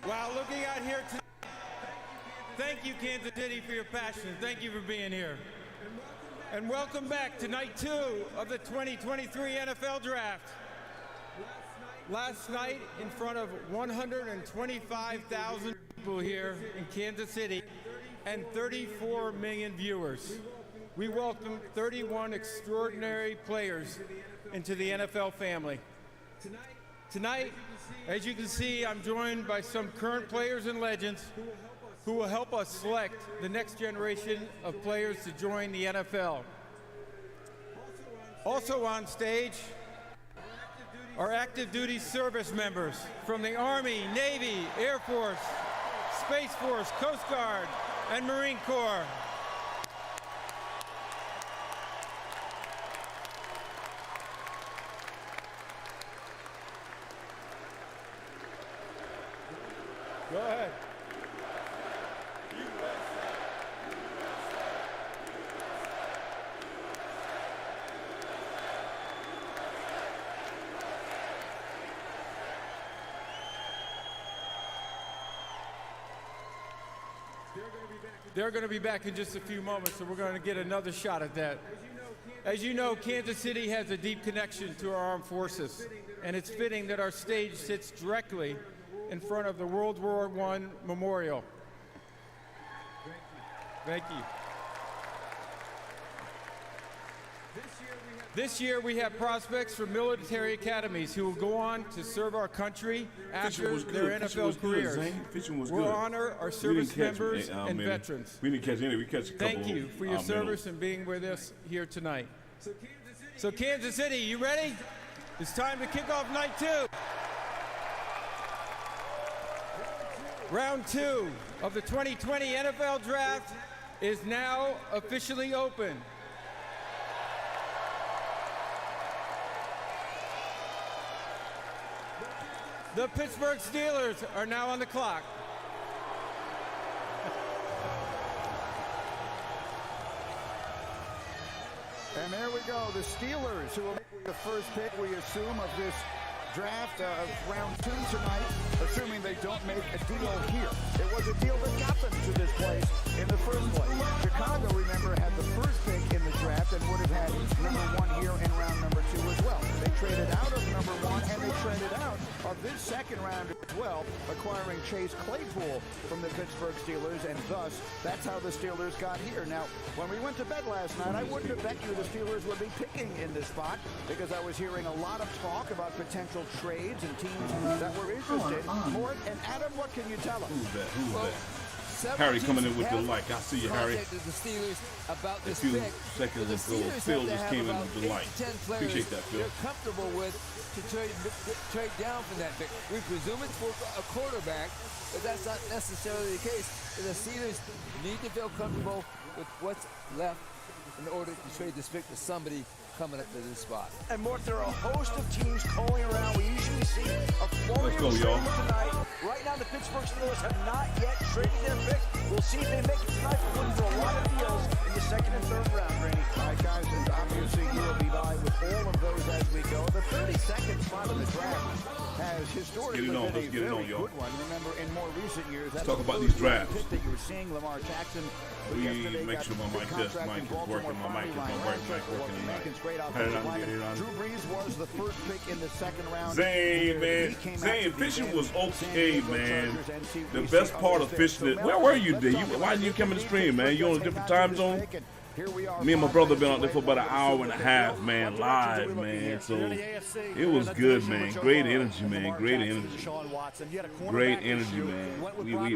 Wow, looking out here tonight, thank you, Kansas City, for your passion. Thank you for being here. And welcome back to night 2 of the 2023 NFL Draft. Last night, in front of 125,000 people here in Kansas City and 34 million viewers, we welcomed 31 extraordinary players into the NFL family. Tonight, as you can see, I'm joined by some current players and legends who will help us select the next generation of players to join the NFL. Also on stage are active duty service members from the Army, Navy, Air Force, Space Force, Coast Guard, and Marine Corps. Go ahead. They're going to be back in just a few moments, so we're going to get another shot at that. As you know, Kansas City has a deep connection to our armed forces, and it's fitting that our stage sits directly in front of the World War I Memorial. Thank you. This year we have prospects from military academies who will go on to serve our country after their NFL careers. We'll honor our service members and veterans. We didn't catch any. We catch a couple. Thank you for your service and being with us here tonight. So Kansas City, you ready? It's time to kick off night 2. Round 2 of the 2020 NFL Draft is now officially open. The Pittsburgh Steelers are now on the clock. And there we go, the Steelers, who will make the first pick, we assume, of this draft of round 2 tonight, assuming they don't make a deal here. It was a deal that got them to this place in the first place. Chicago, remember, had the first pick in the draft and would have had number 1 here in round number 2 as well. They traded out of number 1 and they traded out of this second round as well, acquiring Chase Claypool from the Pittsburgh Steelers, and thus that's how the Steelers got here. Now, when we went to bed last night, I wouldn't have bet you the Steelers would be picking in this spot because I was hearing a lot of talk about potential trades and teams that were interested. Mort and Adam, what can you tell us? Who's that? Harry coming in with the like. I see you, Harry. The Steelers about A this few pick. seconds The ago, Steelers Phil have to just have came in about with the 8 like. to 10 players Appreciate that, Phil. they're comfortable with to trade down from that pick. We presume it's for a quarterback, but that's not necessarily the case. The Steelers need to feel comfortable with what's left in order to trade this pick to somebody coming up to this spot. And Mort, there are a host of teams calling around. We usually see a flurry of trades tonight. Right now, the Pittsburgh Steelers have not yet traded their pick. We'll see if they make it tonight. We're looking for a lot of deals in the second and third round, Randy. All right, guys, and obviously you will be by with all of those as we go. The 32nd spot in the draft has historically been a very good one. Remember, in more recent years, that's talk about these drafts. That you were seeing Lamar Jackson. Make sure my mic is working. My mic is working tonight. Drew Brees was the first pick in the second round. Zane, man. Zane, fishing was okay, man. The best part of fishing it. Where were you today? Why didn't you come in the stream, man? You on a different time zone? Me and my brother been out there for about an hour and a half, man, live, man. So it was good, man. Great energy, man. Great energy. Great energy, man.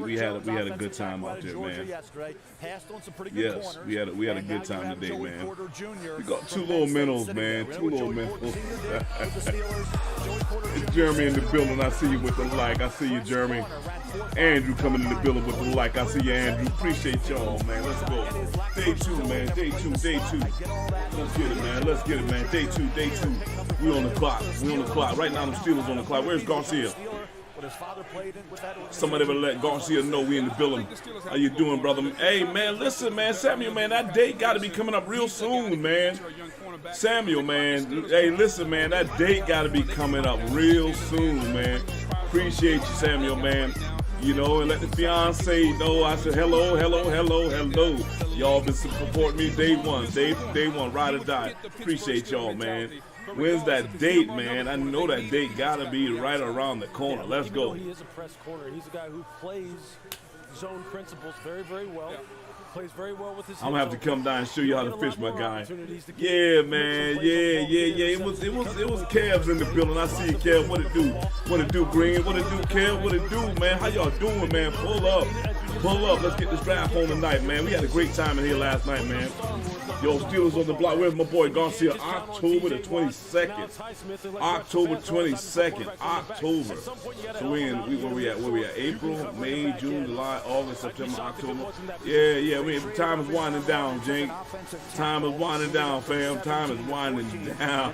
We had a good time out there, man. Yes, we had a good time today, man. We got 2 little minnows, man. 2 little minnows. Jeremy in the building. I see you with the like. I see you, Jeremy. Andrew coming in the building with the like. I see you, Andrew. Appreciate y'all, man. Let's go. Day 2, man. Day 2. Let's get it, man. Let's get it, man. Day 2. We on the clock. Right now, the Steelers on the clock. Where's Garcia? Somebody better let Garcia know we in the building. How you doing, brother? Hey, man, listen, man. Samuel, man, that date got to be coming up real soon, man. Samuel, man. Hey, listen, man, that date got to be coming up real soon, man. Appreciate you, Samuel, man. You know, and let the fiance know. I said, hello, hello, hello, hello. Y'all been supporting me day one, ride or die. Appreciate y'all, man. When's that date, man? I know that date gotta be right around the corner. Let's go. He is a press corner. He's a guy who plays zone principles very, very well. Plays very well with his. I'm gonna have to come down and show you how to fish, my guy. Yeah, man. Yeah. It was Kev's in the building. I see you, Kev. What it do? What it do, Green? What it do, Kev? What it do, man? How y'all doing, man? Pull up. Let's get this draft on tonight, man. We had a great time in here last night, man. Yo, Steelers on the block. Where's my boy Garcia? October the 22nd. October 22nd. October. So where we at? April, May, June, July, August, September, October. Yeah. Time is winding down, Jink. Time is winding down, fam. Time is winding down.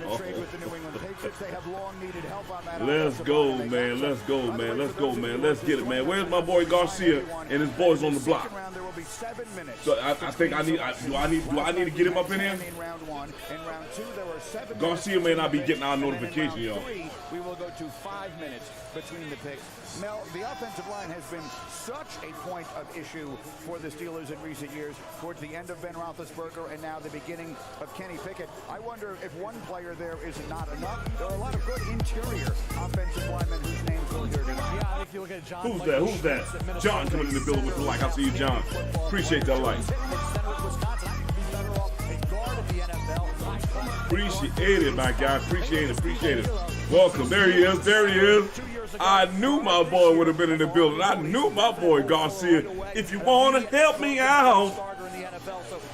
Let's go, man. Let's get it, man. Where's my boy Garcia and his boys on the block? So I think do I need to get him up in here? Garcia may not be getting our notification, y'all. We will go to 5 minutes between the picks. Mel, the offensive line has been such a point of issue for the Steelers in recent years, towards the end of Ben Roethlisberger and now the beginning of Kenny Pickett. I wonder if one player there is not enough. There are a lot of good interior offensive linemen whose names we'll hear tonight. Yeah, if you look at John. Who's that? John coming in the building with the like. I see you, John. Appreciate that like. Appreciate it, my guy. Appreciate it. Welcome. There he is. I knew my boy would have been in the building. I knew my boy Garcia. If you want to help me out,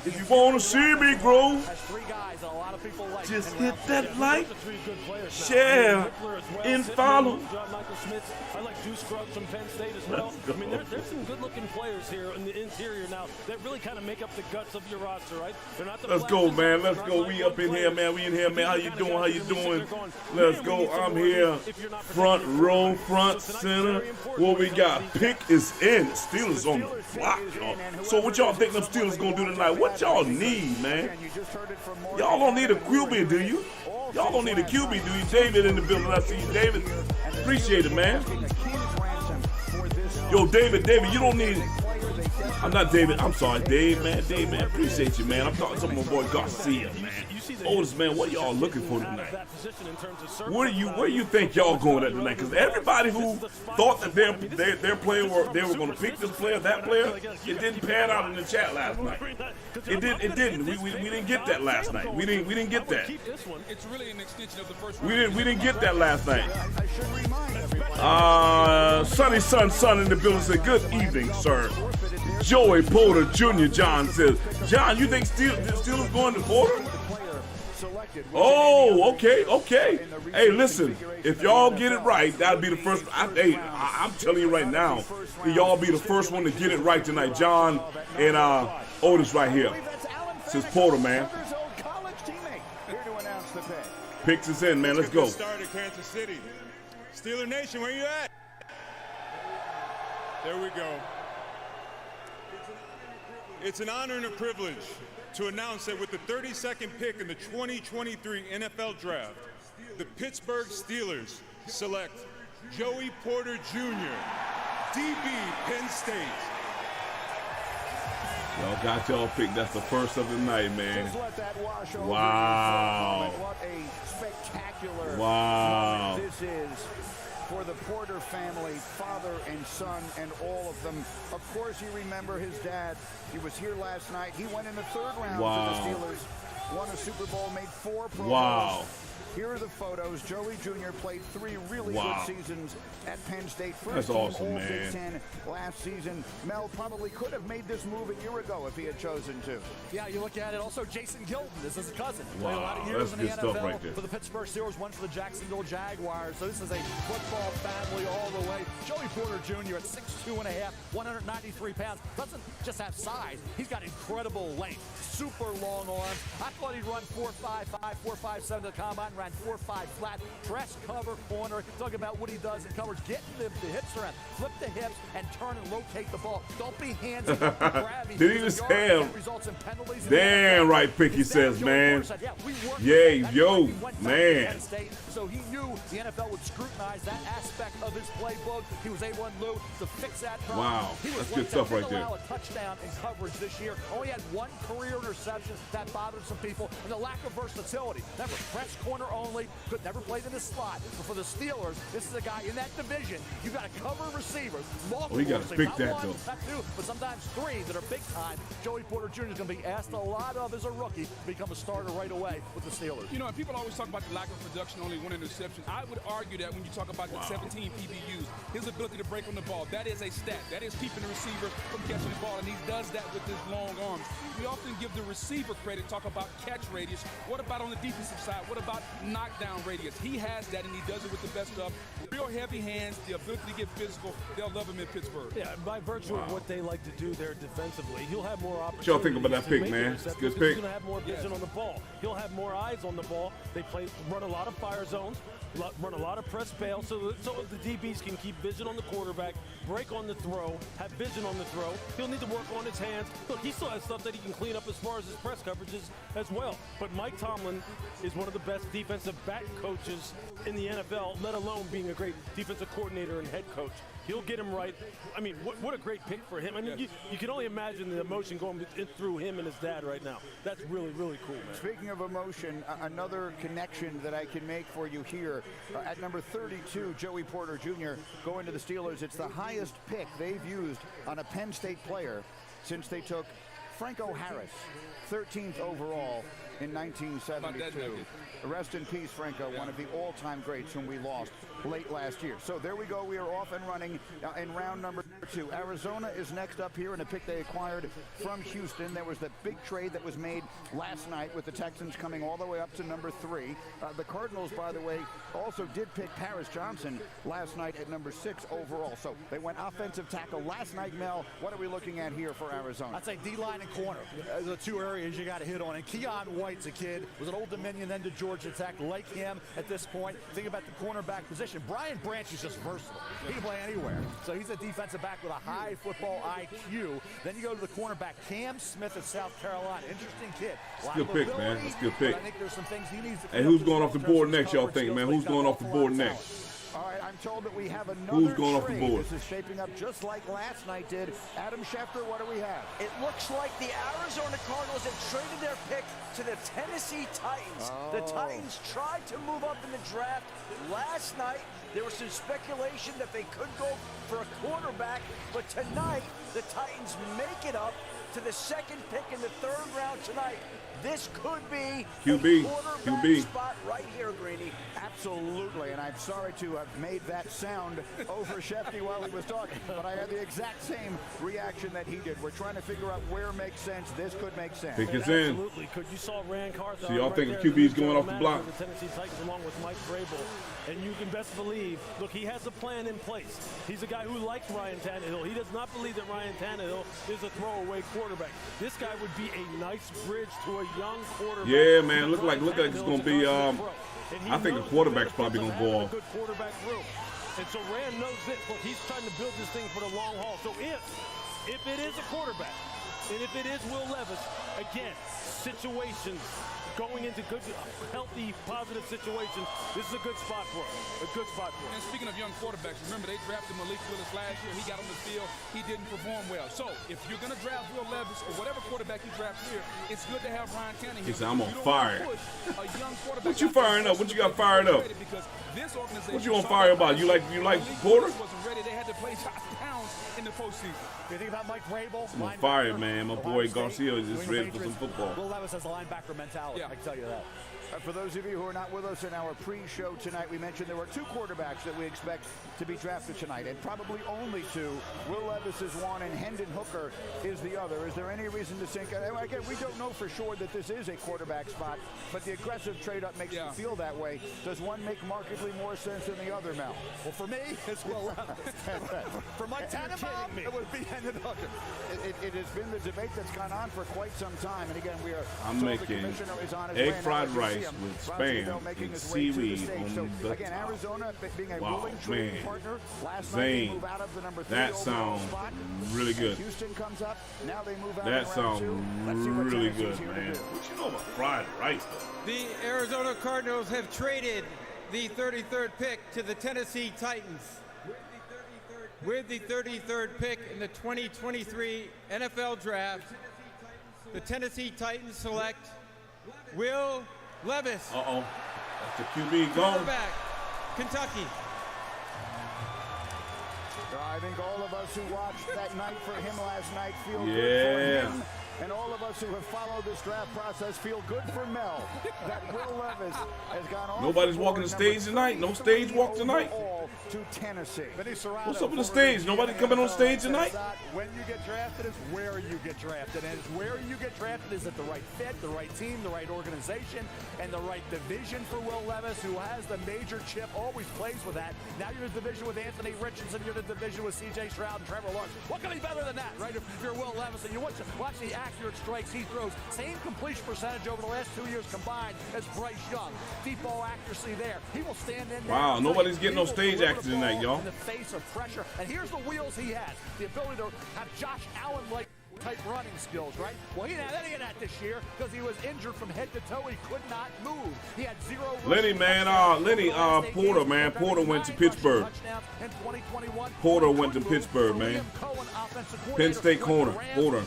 if you want to see me grow, just hit that like, share, and follow. I like Deuce Scruggs from Penn State as well. I mean, there's some good-looking players here in the interior now that really kind of make up the guts of your roster, right? They're not the Let's go, man. Let's go. We up in here, man. We in here, man. How you doing? Let's go. I'm here. Front row, front center. What we got? Pick is in. Steelers on the block, y'all. So what y'all think them Steelers gonna do tonight? What y'all need, man? Y'all don't need a QB, do you? Y'all don't need a QB, do you? David in the building. I see you, David. Appreciate it, man. Yo, David, you don't need it. I'm not David. I'm sorry, Dave, man. Appreciate you, man. I'm talking to my boy Garcia, man. Otis, man, what y'all looking for tonight? Where you think y'all going at tonight? Because everybody who thought that their player they were going to pick this player, that player, it didn't pan out in the chat last night. It didn't. We didn't get that last night. We didn't get that. We didn't get that last night. Sunny Sun in the building said, good evening, sir. Joey Porter Jr. John says, John, you think Steelers going to Porter? Oh, okay. Hey, listen, if y'all get it right, that'll be the first. I'm telling you right now, y'all be the first one to get it right tonight. John and Otis right here. Says Porter, man. Picks us in, man. Let's go. Started Kansas City. Steeler Nation, where you at? There we go. It's an honor and a privilege to announce that with the 32nd pick in the 2023 NFL Draft, the Pittsburgh Steelers select Joey Porter Jr., DB, Penn State. Y'all got y'all picked. That's the first of the night, man. Wow. What a spectacular wow. This is for the Porter family, father and son, and all of them. Of course, you remember his dad. He was here last night. He went in the 3rd round wow. for the Steelers, won a Super Bowl, made 4 Pro wow. Bowls. Here are the photos. Joey Jr. played 3 really wow. good seasons at Penn State. That's awesome, man. Big Ten last season. Mel probably could have made this move a year ago if he had chosen to. Yeah, you look at it. Also, Jason Gilton. This is a cousin. Wow, a lot of years that's in the good NFL stuff right there. for the Pittsburgh Steelers, one for the Jacksonville Jaguars. So this is a football family all the way. Joey Porter Jr. at 6'2.5", 193 pounds. Doesn't just have size. He's got incredible length. Super long arms. I thought he'd run 4.55, 4.57 to the combine. Ran behind 4-5 flat, press, cover, corner. Talk about what he does in coverage. Get the hips around, flip the hips, and turn and rotate the ball. Don't be handsy, don't be grabby. Did he just have results in penalties. damn right pick he says, man. Yeah, yo, man. So he knew the NFL would scrutinize that aspect of his playbook. He was able to fix that problem. Wow, He was that's one good stuff that right didn't there. allow a touchdown in coverage this year. Only had one career interception. That bothered some people. And the lack of versatility. Never press corner only. Could never played in the slot. But for the Steelers, this is a guy in that division. You got to cover receivers. Multiple he got to pick not that, one, though. not two, but sometimes three that are big time. Joey Porter Jr. is going to be asked a lot of as a rookie to become a starter right away with the Steelers. You know, and people always talk about the lack of production, only one interception. I would argue that when you talk about the 17 PBUs, his ability to break on the ball, that is a stat. That is keeping the receiver from catching the ball, and he does that with his long arms. We often give the receiver credit, talk about catch radius. What about on the defensive side? What about knockdown radius? He has that, and he does it with the best of. Real heavy hands, the ability to get physical. They'll love him in Pittsburgh. Yeah, by virtue of what they like to do there defensively, he'll have more opportunities. What y'all think about that to pick, make man? It's a interceptions good because pick. He's going to have more vision on the ball. He'll have more eyes on the ball. They run a lot of fire zones, run a lot of press bail, so the DBs can keep vision on the quarterback, break on the throw, have vision on the throw. He'll need to work on his hands. Look, he still has stuff that he can clean up as far as his press coverages as well. But Mike Tomlin is one of the best defensive back coaches in the NFL, let alone being a great defensive coordinator and head coach. He'll get him right. I mean, what a great pick for him. I mean, you can only imagine the emotion going through him and his dad right now. That's really, really cool, man. Speaking of emotion, another connection that I can make for you here. At number 32, Joey Porter Jr. going to the Steelers. It's the highest pick they've used on a Penn State player since they took Franco Harris, 13th overall in 1972. Rest in peace, Franco, one of the all-time greats whom we lost late last year. So there we go. We are off and running in round number 2. Arizona is next up here in a pick they acquired from Houston. There was that big trade that was made last night with the Texans coming all the way up to number 3. The Cardinals, by the way, also did pick Paris Johnson last night at number 6 overall. So they went offensive tackle last night. Mel, what are we looking at here for Arizona? I'd say D-line and corner. The two areas you got to hit on. And Keon White's a kid, was an Old Dominion, then to Georgia Tech. Like him at this point. Think about the cornerback position. Brian Branch is just versatile. He can play anywhere. So he's a defensive back with a high football IQ. Then you go to the cornerback, Cam Smith of South Carolina. Interesting kid. That's a good pick, man. That's a good pick. I think there's some things he needs to Hey, who's going off the board next, y'all think, man? Who's going off the board next? All right, I'm told that we have another Who's going off the trade. board? This is shaping up just like last night did. Adam Schefter, what do we have? It looks like the Arizona Cardinals have traded their pick to the Tennessee Titans. The Titans tried to move up in the draft last night. There was some speculation that they could go for a quarterback, but tonight the Titans make it up to the second pick in the 3rd round tonight. This could be QB. a quarterback QB. spot right here, Greeny. Absolutely, and I'm sorry to have made that sound over Shefty while he was talking, but I had the exact same reaction that he did. We're trying to figure out where makes sense. This could make sense. Pick is in. Absolutely. Could you saw Rand Carthon? So y'all right think there, QB is the going off the manager block? of the Tennessee Titans along with Mike Vrabel. And you can best believe, look, he has a plan in place. He's a guy who likes Ryan Tannehill. He does not believe that Ryan Tannehill is a throwaway quarterback. This guy would be a nice bridge to a young quarterback. Yeah, man. Look like it's going to be. I think a quarterback's probably going to go off. Good quarterback room. And so Rand knows this. Look, he's trying to build this thing for the long haul. So if it is a quarterback, and if it is Will Levis, again, situations, going into good, healthy, positive situations, this is a good spot for him. A good spot for him. And speaking of young quarterbacks, remember they drafted Malik Willis last year. He got on the field. He didn't perform well. So if you're going to draft Will Levis or whatever quarterback you draft here, it's good to have Ryan Tannehill. He said, "I'm on You don't fire." wanna push a young quarterback What you out there firing up? What you got that's fired up? because this organization What you on saw fire that about? You like Malik Porter? Willis wasn't ready. They had to play Josh Downs in the postseason. You think about Mike Vrabel? I'm on fire, man. My boy Garcia is just ready for some football. Will Levis has a linebacker mentality. Yeah. I can tell you that. For those of you who are not with us in our pre-show tonight, we mentioned there were 2 quarterbacks that we expect to be drafted tonight, and probably only 2. Will Levis is one, and Hendon Hooker is the other. Is there any reason to think? Again, we don't know for sure that this is a quarterback spot, but the aggressive trade-up makes you feel that way. Does one make markedly more sense than the other, Mel? Well, for me, it's Will Levis. For Mike Tannenbaum, it would be Hendon Hooker. It has been the debate that's gone on for quite some time, and again, we are I'm told the making commissioner is on his way egg now. fried As you rice rice with spam and seaweed on the Again, top. Arizona being a Wow, willing trading man. partner. Last night they Zane, move out of the number 3 that overall sounds spot. really good. Houston comes up. Now they move out That in round sounds 2. Let's see what really Tennessee's good, here to man. do. What you know about fried rice, though? The Arizona Cardinals have traded the 33rd pick to the Tennessee Titans. With the 33rd pick in the 2023 NFL Draft, the Tennessee Titans select Will Levis, Uh-oh. That's the QB gone. quarterback, Kentucky. I think all of us who watched that night for him last night feel good Yeah. for him. And all of us who have followed this draft process feel good for Mel. That Will Levis has gone off. Nobody's walking the stage tonight. No stage walk tonight. To Tennessee. What's up with the stage? Nobody coming on stage tonight? When you get drafted is where you get drafted. And it's where you get drafted is at the right fit, the right team, the right organization, and the right division for Will Levis, who has the major chip, always plays with that. Now you're in the division with Anthony Richardson, you're in the division with C.J. Stroud and Trevor Lawrence. What can be better than that, right? If you're Will Levis and you watch the accurate strikes he throws, same completion percentage over the last 2 years combined as Bryce Young. Deep ball accuracy there. He will stand in there. Wow, nobody's getting no stage action tonight, y'all. In the face of pressure. And here's the wheels he has. The ability to have Josh Allen-like type running skills, right? Well, he didn't have any of that this year because he was injured from head to toe. He could not move. He had 0. Lenny, man, Porter, man. Porter went to Pittsburgh. Porter went to Pittsburgh, man. Penn State corner. Porter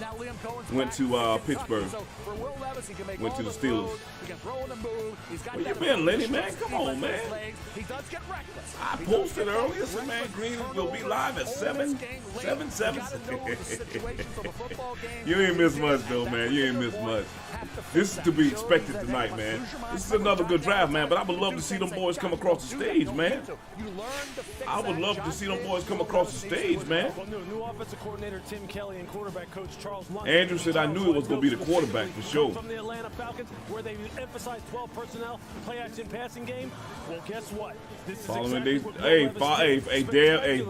went to Pittsburgh. Went to the Steelers. Where you been, Lenny, man? Come on, man. He does get reckless. I posted earlier, said, man, Green will be live at 7. You ain't missed much, though, man. You ain't missed much. This is to be expected tonight, man. This is another good draft, man. But I would love to see them boys come across the stage, man. I would love to see them boys come across the stage, man. New offensive coordinator Tim Kelly and quarterback coach Charles London. Andrew said I knew it was going to be the quarterback for sure. From the Atlanta Falcons, where they emphasize 12 personnel, play action passing game. Well, guess what? This is Following exactly these, what hey, Will Levis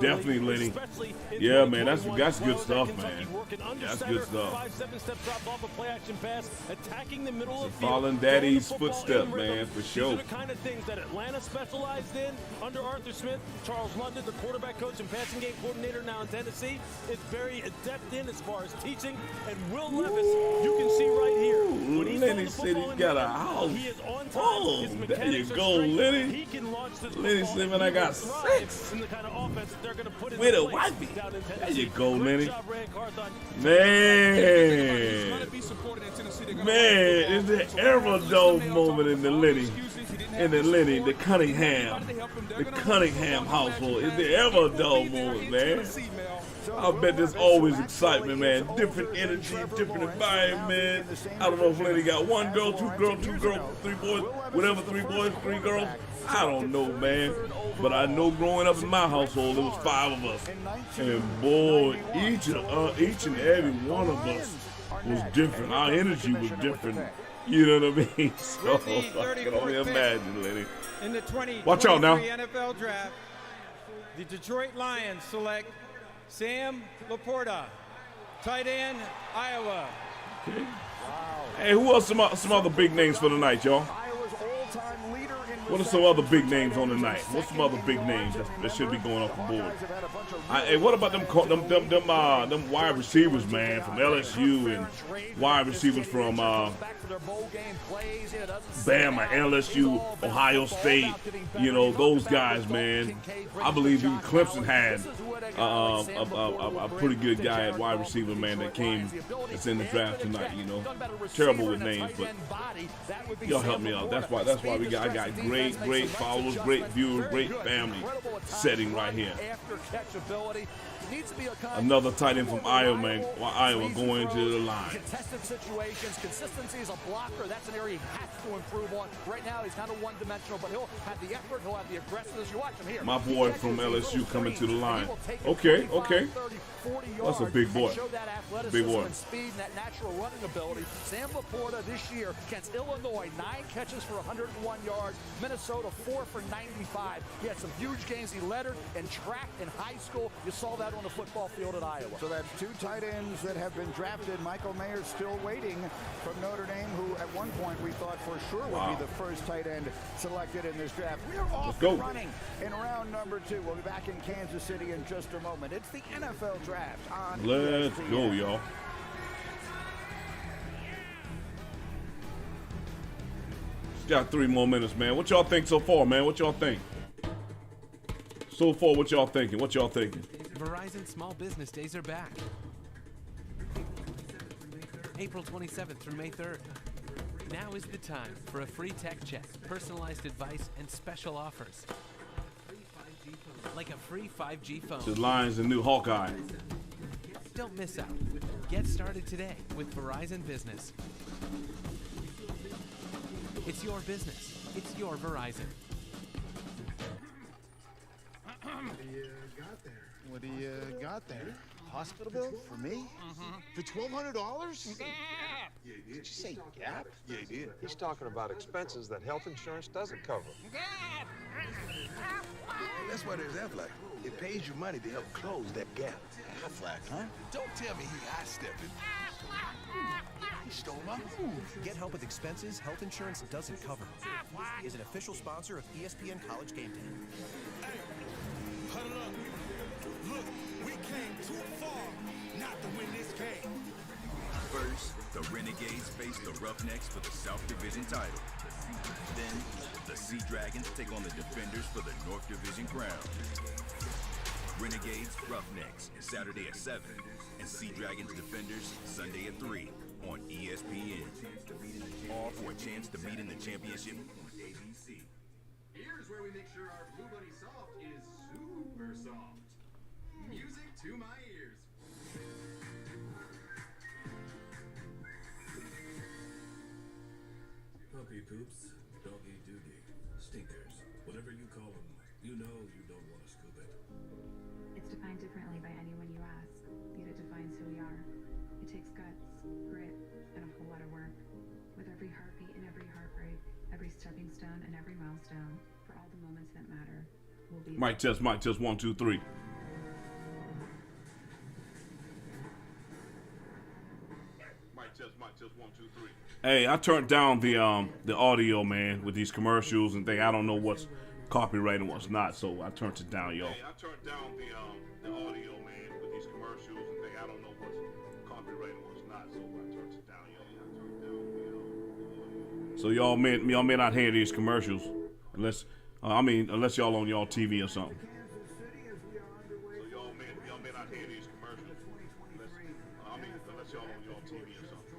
definitely, Lenny. Yeah, man, that's good stuff, man. That's good stuff. 5-7 step drop off a play action pass, attacking the middle of the field. Following Daddy's footsteps, man, for sure. These are the kind of things that Atlanta specialized in under Arthur Smith. Charles London, the quarterback coach and passing game coordinator now in Tennessee, is very adept in as far as teaching. And Will Levis, you can see right here. When he's Lenny said he's got a house. He is on time. Oh, His there you mechanics are go, straight. Lenny. He can launch this Lenny football, said, and man, I he got will thrive 6. in the kind of offense that they're going to put in With a place wifey. down in There Tennessee. you go, Great Lenny. job, Ray Carthon. Man, is there ever a dull moment in the Lenny, the Cunningham household? Is there ever a dull moment, man? I bet there's always excitement, man. Different energy, different environment. I don't know if Lenny got 1 girl, 2 girls, 3 boys, whatever, 3 boys, 3 girls. I don't know, man. But I know growing up in my household, there was 5 of us. And boy, each and every one of us was different. Our energy was different. You know what I mean? So I can only imagine, Lenny. In the 2023 Watch out now. NFL Draft, the Detroit Lions select Sam Laporta, tight end, Iowa. Okay. Hey, who else? Some other big names for the night, y'all. Iowa's all-time leader in What are some other big names on the night? What's some other big names that should be going off the board? Hey, what about them wide receivers, man, from LSU and wide receivers from Bama, LSU, Ohio State? You know, those guys, man. I believe even Clemson had a pretty good guy at wide receiver, man, that's in the draft tonight. You know, terrible with names, but y'all help me out. That's why I got great followers, great viewers, great family setting right here. Another tight end from Iowa, man. Iowa going to the line. Contested situations, consistency as a blocker, that's an area he has to improve on. Right now, he's kind of one-dimensional, but he'll have the effort, he'll have the aggressiveness. You watch him here. My boy from LSU coming to the line. Okay, 25, okay. 30, 40 yards. That's a big boy. And showed that athleticism Big boy. and speed and that natural running ability. Sam Laporta this year against Illinois, 9 catches for 101 yards. Minnesota, 4 for 95. He had some huge games. He lettered and tracked in high school. You saw that on the football field at Iowa. So that's 2 tight ends that have been drafted. Michael Mayer still waiting from Notre Dame, who at one point we thought for sure would be the first tight end selected in this draft. We're off and running in round number 2. We'll be back in Kansas City in just a moment. It's the NFL Draft on Let's ESPN. go, y'all. Got 3 more minutes, man. What y'all think so far, man? What y'all think? So far, what y'all thinking? What y'all thinking? Verizon Small Business Days are back. April 27th through May 3rd. Now is the time for a free tech check, personalized advice, and special offers. Like a free 5G phone. The Lions and new Hawkeye. Don't miss out. Get started today with Verizon Business. It's your business. It's your Verizon. What do you got there? Hospital bill for me? For $1,200? Did you say Gap? Yeah, he did. He's talking about expenses that health insurance doesn't cover. That's why there's Aflac. It pays you money to help close that gap. Aflac, huh? Don't tell me he high-stepping. He stole my move. Get help with expenses health insurance doesn't cover. Is an official sponsor of ESPN College Game Day. Hey, huddle up. Look, we came too far not to win this game. First, the Renegades face the Roughnecks for the South Division title. Then, the Sea Dragons take on the Defenders for the North Division crown. Renegades, Roughnecks, Saturday at 7, and Sea Dragons Defenders, Sunday at 3 on ESPN. All for a chance to meet in the championship on ABC. Here's where we make sure our Blue Bunny Soft is super soft. Music to my ears. Puppy poops, doggy doogie, stinkers, whatever you call them, you know you don't want to scoop it. It's defined differently by anyone you ask, yet it defines who we are. It takes guts, grit, and a whole lot of work. With every heartbeat and every heartbreak, every stepping stone and every milestone, for all the moments that matter, we'll be Mic test, 1, 2, 3. Mic test, 1, 2, 3. Hey, I turned down the audio, man, with these commercials and things. I don't know what's copyrighted and what's not, so I turned it down, y'all. Hey, I turned down the audio, man, with these commercials and things. I don't know what's copyrighted and what's not, so I turned it down, y'all. So y'all may not hear these commercials unless unless y'all on y'all TV or something. So y'all may not hear these commercials unless y'all on y'all TV or something.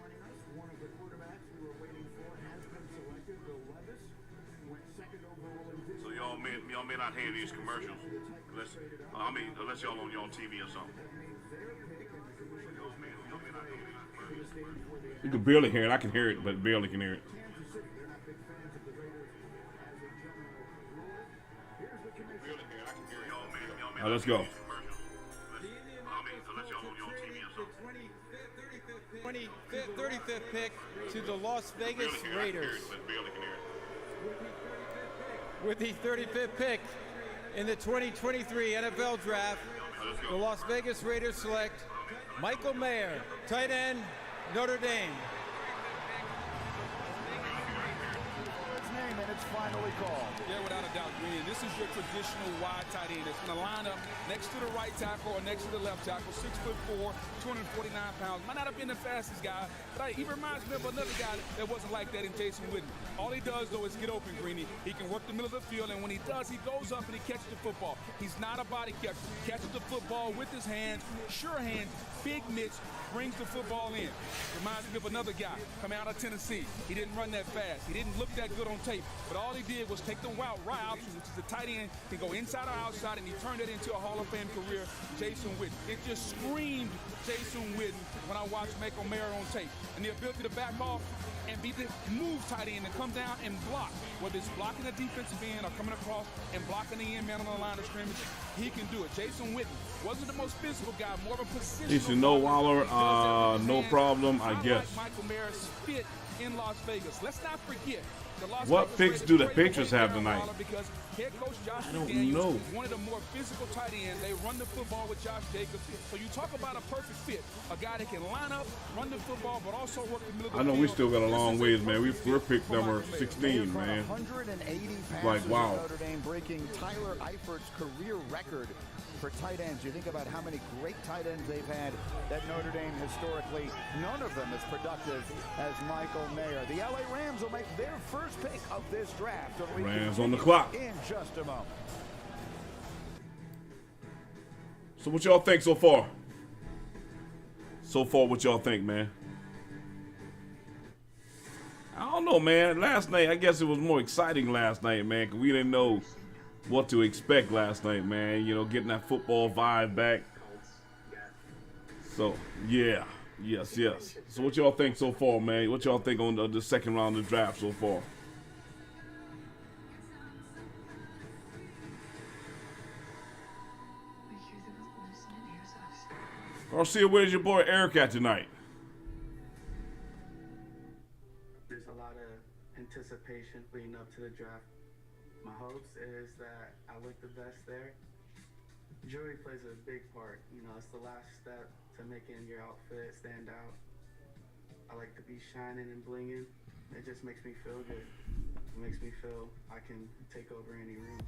So y'all may not hear these commercials unless y'all on y'all TV or something. You can barely hear it. I can hear it, but barely can hear it. All right, let's go. 35th pick to the Las Vegas Raiders. With the 35th pick in the 2023 NFL Draft, the Las Vegas Raiders select Michael Mayer, tight end, Notre Dame. And it's finally called. Yeah, without a doubt, Green. This is your traditional wide tight end. It's going to line up next to the right tackle or next to the left tackle. 6'4", 249 pounds. Might not have been the fastest guy, but he reminds me of another guy that wasn't like that in Jason Witten. All he does, though, is get open, Greeny. He can work the middle of the field, and when he does, he goes up and he catches the football. He's not a body catcher. He catches the football with his hands, sure hands, big mitts, brings the football in. Reminds me of another guy coming out of Tennessee. He didn't run that fast. He didn't look that good on tape, but all he did did was take the route option, which is the tight end, can go inside or outside, and he turned it into a Hall of Fame career, Jason Witten. It just screamed Jason Witten when I watched Michael Mayer on tape. And the ability to back off and be the move tight end and come down and block, whether it's blocking the defensive end or coming across and blocking the end man on the line of scrimmage, he can do it. Jason Witten wasn't the most physical guy, more of a positional. You should know Waller, no problem, I guess. Michael Mayer's fit in Las Vegas. Let's not forget. What picks do the Patriots have tonight? Because head coach Josh I don't McDaniels know. is one of the more physical tight ends. They run the football with Josh Jacobs. So you talk about a perfect fit. A guy that can line up, run the football, but also work the middle of the I know field. we still got a long ways, man. We're picked number 16, man. 180 passes Like, wow. Notre Dame, breaking Tyler Eifert's career record for tight ends. You think about how many great tight ends they've had at Notre Dame historically. None of them as productive as Michael Mayer. The LA Rams will make their first pick of this draft. Rams on the clock. In just a moment. So what y'all think so far? So far, what y'all think, man? I don't know, man. Last night, I guess it was more exciting last night, man, because we didn't know what to expect last night, man. You know, getting that football vibe back. So, yeah. Yes. So what y'all think so far, man? What y'all think on the second round of the draft so far? Garcia, where's your boy Eric at tonight? There's a lot of anticipation leading up to the draft. My hopes is that I look the best there. Jewelry plays a big part. You know, it's the last step to making your outfit stand out. I like to be shining and blinging. It just makes me feel good. It makes me feel I can take over any room.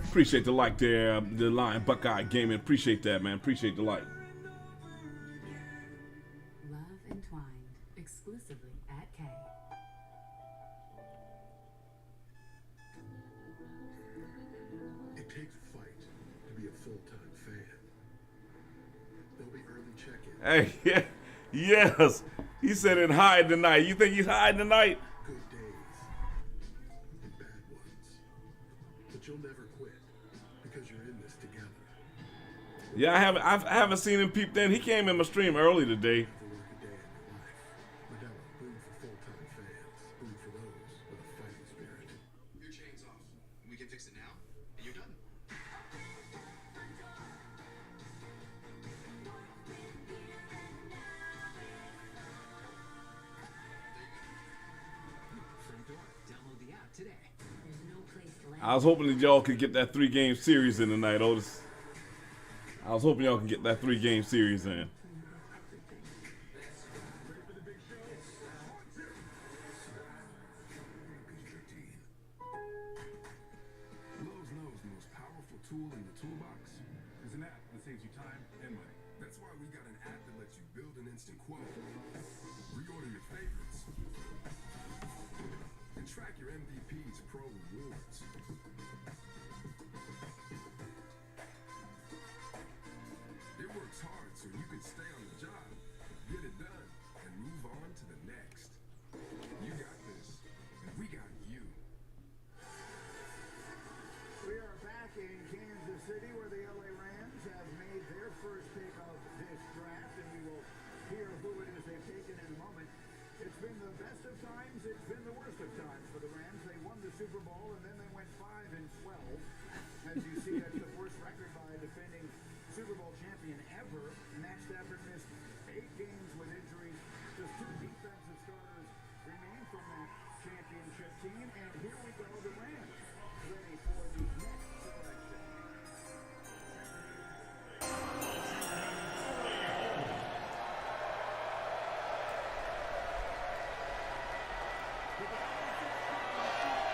Appreciate the like there, the line Buckeye Gaming. Appreciate that, man. Appreciate the like. Love Entwined, exclusively at K. It takes a fight to be a full-time fan. There'll be early check-in. Hey, yeah, yes. He said it hide tonight. You think he's hiding tonight? Good days and bad ones. But you'll never quit because you're in this together. Yeah, I haven't seen him peep in. He came in my stream early today. Modelo, boom for full-time fans. Boom for those with a fighting spirit. Your chain's off. We can fix it now, and you're done. Download the app today. There's no place to land. I was hoping that y'all could get that 3-game series in tonight, Otis. I was hoping y'all could get that 3-game series in. Lowe's knows the most powerful tool in the toolbox is an app that saves you time and money. That's why we got an app that lets you build an instant quote, reorder your favorites, and track your MVP's Pro Rewards. It works hard so you can stay on the job, get it done, and move on to the next. You got this, and we got you. We are back in Kansas City where the LA Rams have made their first pick of this draft, and we will hear who it is they've taken in a moment. It's been the best of times, it's been the worst of times for the Rams. They won the Super Bowl and then they went 5-12. As you see, that's the worst record by a defending Super Bowl champion ever. Matt Stafford missed 8 games with injuries. Just 2 defensive starters remain from that championship team. And here we go, the Rams ready for the next selection.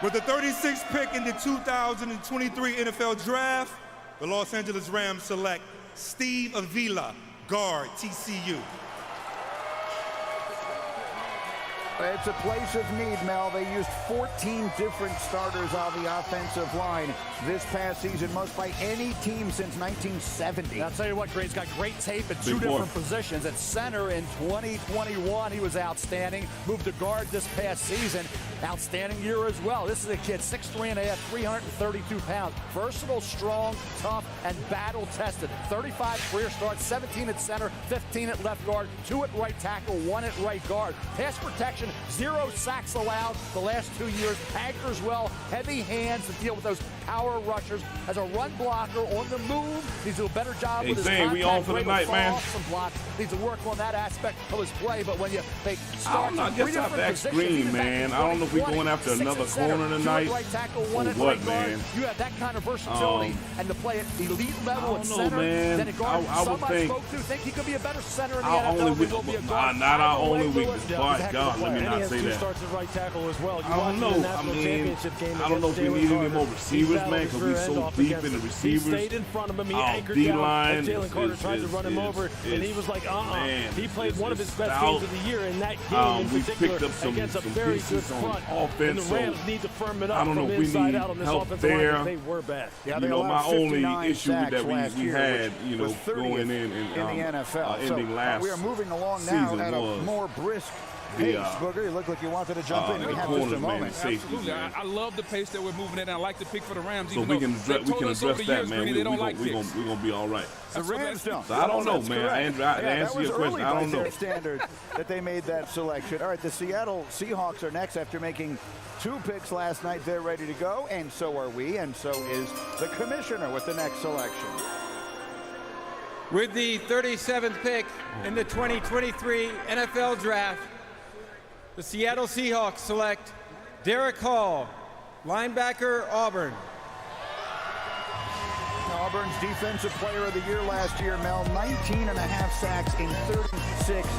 With the 36th pick in the 2023 NFL Draft, the Los Angeles Rams select Steve Avila, guard, TCU. It's a place of need, Mel. They used 14 different starters on the offensive line this past season, most by any team since 1970. I'll tell you what, Green's got great tape at two different positions. At center in 2021, he was outstanding. Moved to guard this past season. Outstanding year as well. This is a kid, 6'3.5", 332 pounds. Versatile, strong, tough, and battle-tested. 35 career starts, 17 at center, 15 at left guard, 2 at right tackle, 1 at right guard. Pass protection, 0 sacks allowed the last 2 years. Anchors well, heavy hands to deal with those power rushers. As a run blocker on the move, needs to do a better job with his contact. We on for the night, man. Some blocks. Needs to work on that aspect of his play, but when they start I guess I have to ask Green, man. I don't know if we're going after another corner tonight right tackle, one or at what, right guard. man. You have that kind of versatility and to play at elite level at know, center. man. Then at guard, I would think he could be a better center in the NFL. Not our only weakness. By God, let me not say that. Starts at right tackle as well. I don't know. I mean, I don't know if we need any more receivers, man, because we're so deep in the receivers. He stayed in front of him. He anchored D-line down. Jalen Carter tried to run him over, and he was like, He played one of his best games of the year in that game in particular against a very good front. And the Rams need to firm it up from inside out on this offensive line. They were bad. Yeah, you know, my only issue that we had, you know, going in the NFL. ending last we are moving along now at a more brisk pace. Booger, you look like you wanted to jump in. We have just a moment. Absolutely. I love the pace that we're moving at, and I like the pick for the Rams. So we can address that, man. We're gonna be all right. The Rams don't. So I don't know, man. I answer your question. I don't know. Standard that they made that selection. All right, the Seattle Seahawks are next after making 2 picks last night. They're ready to go, and so are we, and so is the commissioner with the next selection. With the 37th pick in the 2023 NFL Draft, the Seattle Seahawks select Derek Hall, linebacker, Auburn. Auburn's Defensive Player of the Year last year, Mel. 19.5 sacks in 36 games.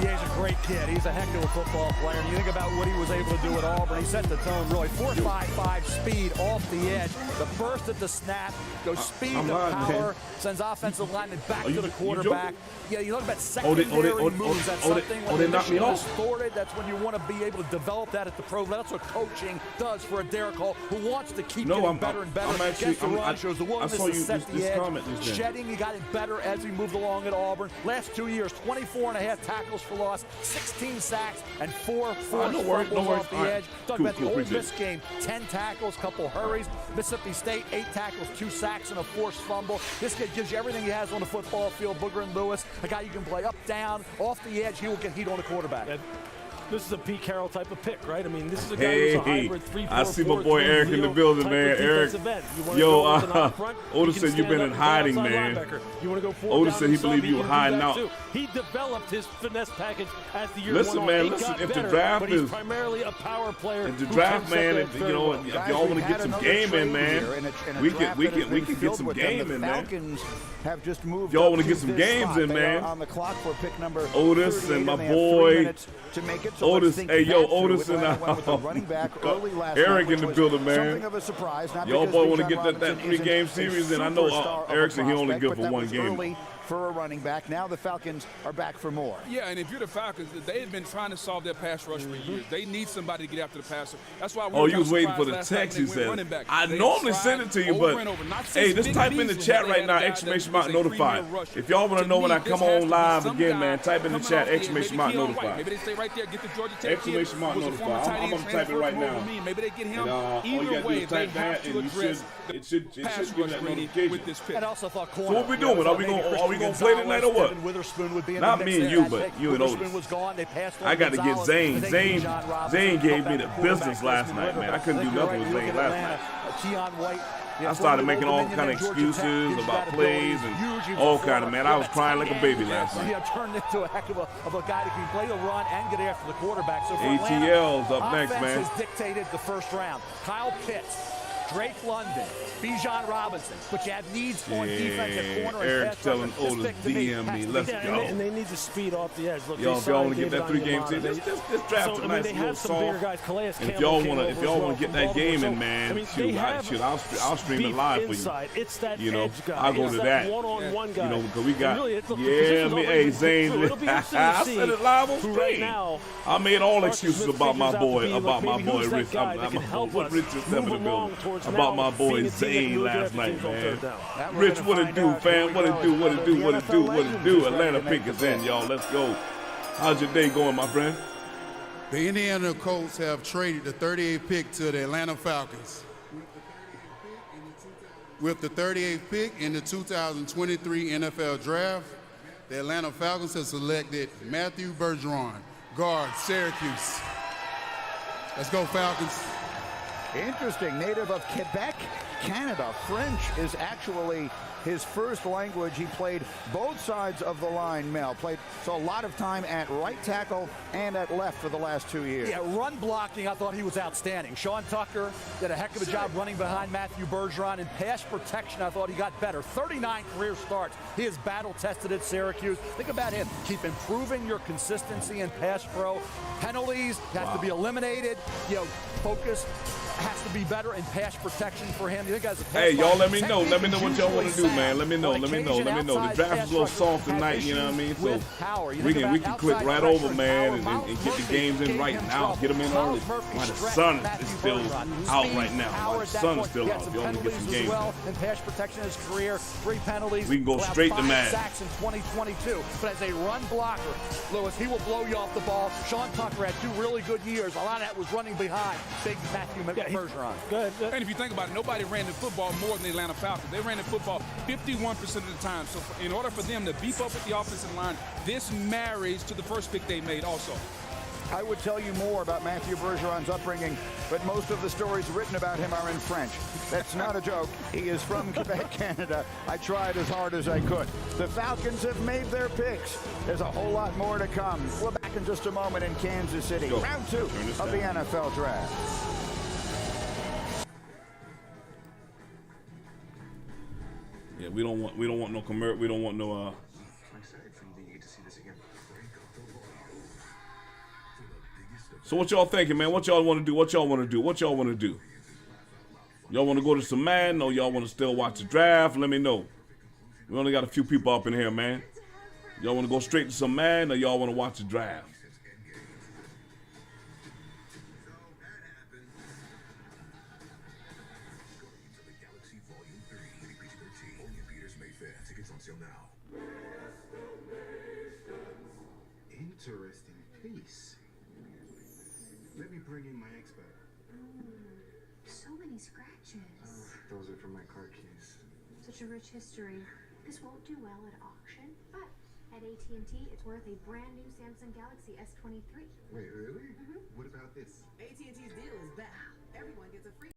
Yeah, he's a great kid. He's a heck of a football player. And you think about what he was able to do at Auburn. He set the tone, really. 4.55 speed off the edge. The burst at the snap, goes speed to power, sends offensive linemen back to the quarterback. Yeah, you look at secondary moves. That's something when the mission is thwarted. That's when you want to be able to develop that at the pro level. That's what coaching does for a Derek Hall who wants to keep getting better and better. Gets the run, shows the willingness to set the edge. Shedding, he got it better as we moved along at Auburn. Last 2 years, 24.5 tackles for loss, 16 sacks, and 4 forced fumbles off the edge. Talking about the Ole Miss game, 10 tackles, couple hurries. Mississippi State, 8 tackles, 2 sacks, and a forced fumble. This kid gives you everything he has on the football field. Booger and Lewis, a guy you can play up, down, off the edge. He will get heat on the quarterback. This is a Pete Carroll type of pick, right? I mean, this is a guy who's a hybrid 3-4-4. I see my boy Eric in the building, man. Eric, yo, Otis said you've been in hiding, man. Otis said he believed you were hiding out. He developed his finesse package as the year went on. Man, listen, if better, the draft but he's primarily a power player. If the draft, man, if y'all want to get some game in, man, we can get some game in, man. Have just moved. Y'all want to get some games in, man. On the clock for pick number Otis and my boy Otis. Hey, yo, Otis and Eric in the building, man. Y'all boy want to get that 3-game series, and I know Eric said he only good for 1 game. For a running back. Now the Falcons are back for more. Yeah, and if you're the Falcons, they've been trying to solve their pass rush for years. They need somebody to get after the passer. That's why you was waiting for the text, he said. I normally send it to you, but hey, just type in the chat right now, ! notified. If y'all want to know when I come on live again, man, type in the chat, ! notified. Maybe they stay right there, get the Georgia Tech kid. ! notified. I'm going to type it right now. Maybe they get him. Either way, they have to address it should give that notification. With this pick. And also thought corner. So what we doing? Are we going to play tonight or what? Not me and you, but you and Otis. I got to get Zane. Zane gave me the business last night, man. I couldn't do nothing with Zane last night. I started making all kind of excuses about plays and all kind of, man. I was crying like a baby last night. He turned into a heck of a guy that can play the run and get after the quarterback. So for ATL's up next, man. Offense has dictated the first round. Kyle Pitts, Drake London, Bijan Robinson, but you have needs on defense at corner and Eric's pass telling rush. This Otis, pick to me DM has me, to be let's done. go. And they need to speed off the edge. Look, Y'all, if y'all want to get that 3-game Onyemata. team, let's draft So, a I mean, nice they little have some bigger soft. guys. Calais And if Campbell y'all came want over to as well get from that Baltimore. game So, in, man, I mean, shoot, they have I'll stream it beef live for you. inside. It's that You know, edge guy. I'll go It's to that that. one-on-one guy. You know, because we got, And really, look, the yeah, position's me, already hey, been Zane, through. It'll be interesting I to see said it live on who stream. right now, I made all Arthur excuses Smith about my figures out to boy, be, look, maybe who's that Rich. guy that can help What us Rich is move in the along building. towards About now my boy being a team that can Zane really get last after night, teams on man. third down. Rich, what it do, fam? What it do, what it do, what it do, what it do? Atlanta pick is in, y'all. Let's go. How's your day going, my friend? The Indiana Colts have traded the 38th pick to the Atlanta Falcons. With the 38th pick in the 2023 NFL Draft, the Atlanta Falcons have selected Matthew Bergeron, guard, Syracuse. Let's go, Falcons. Interesting. Native of Quebec, Canada. French is actually his first language. He played both sides of the line, Mel. So a lot of time at right tackle and at left for the last 2 years. Yeah, run blocking, I thought he was outstanding. Sean Tucker did a heck of a job running behind Matthew Bergeron. In pass protection, I thought he got better. 39 career starts. He is battle-tested at Syracuse. Think about him. Keep improving your consistency in pass pro. Penalties have to be eliminated. You know, focus has to be better in pass protection for him. You think as a Hey, y'all, let me know. Let me know what y'all want to do, man. Let me know. Let me know. Let me know. The draft is a little soft tonight, you know what I mean? So we can click right over, man, and get the games in right now. Get them in early. While the sun is still out right now. While the sun is still out. If y'all want to get some games in. In pass protection in his career, 3 penalties. We can go straight to man. 5 sacks in 2022. But as a run blocker, Lewis, he will blow you off the ball. Sean Tucker had 2 really good years. A lot of that was running behind big Matthew Bergeron. Good. And if you think about it, nobody ran the football more than the Atlanta Falcons. They ran the football 51% of the time. So in order for them to beef up with the offensive line, this marries to the first pick they made also. I would tell you more about Matthew Bergeron's upbringing, but most of the stories written about him are in French. That's not a joke. He is from Quebec, Canada. I tried as hard as I could. The Falcons have made their picks. There's a whole lot more to come. We're back in just a moment in Kansas City. Round 2 of the NFL Draft. Yeah, we don't want no commercial. We don't want no I'm excited for you to get to see this again. So what y'all thinking, man? What y'all want to do? What y'all want to do? What y'all want to do? Y'all want to go to some man? Or y'all want to still watch the draft? Let me know. We only got a few people up in here, man. Y'all want to go straight to some man, or y'all want to watch the draft? Interesting piece. Let me bring in my expert. So many scratches. Those are from my car keys. Such a rich history. This won't do well at auction, but at AT&T, it's worth a brand new Samsung Galaxy S23. Wait, really? What about this? AT&T's deal is back. Everyone gets a free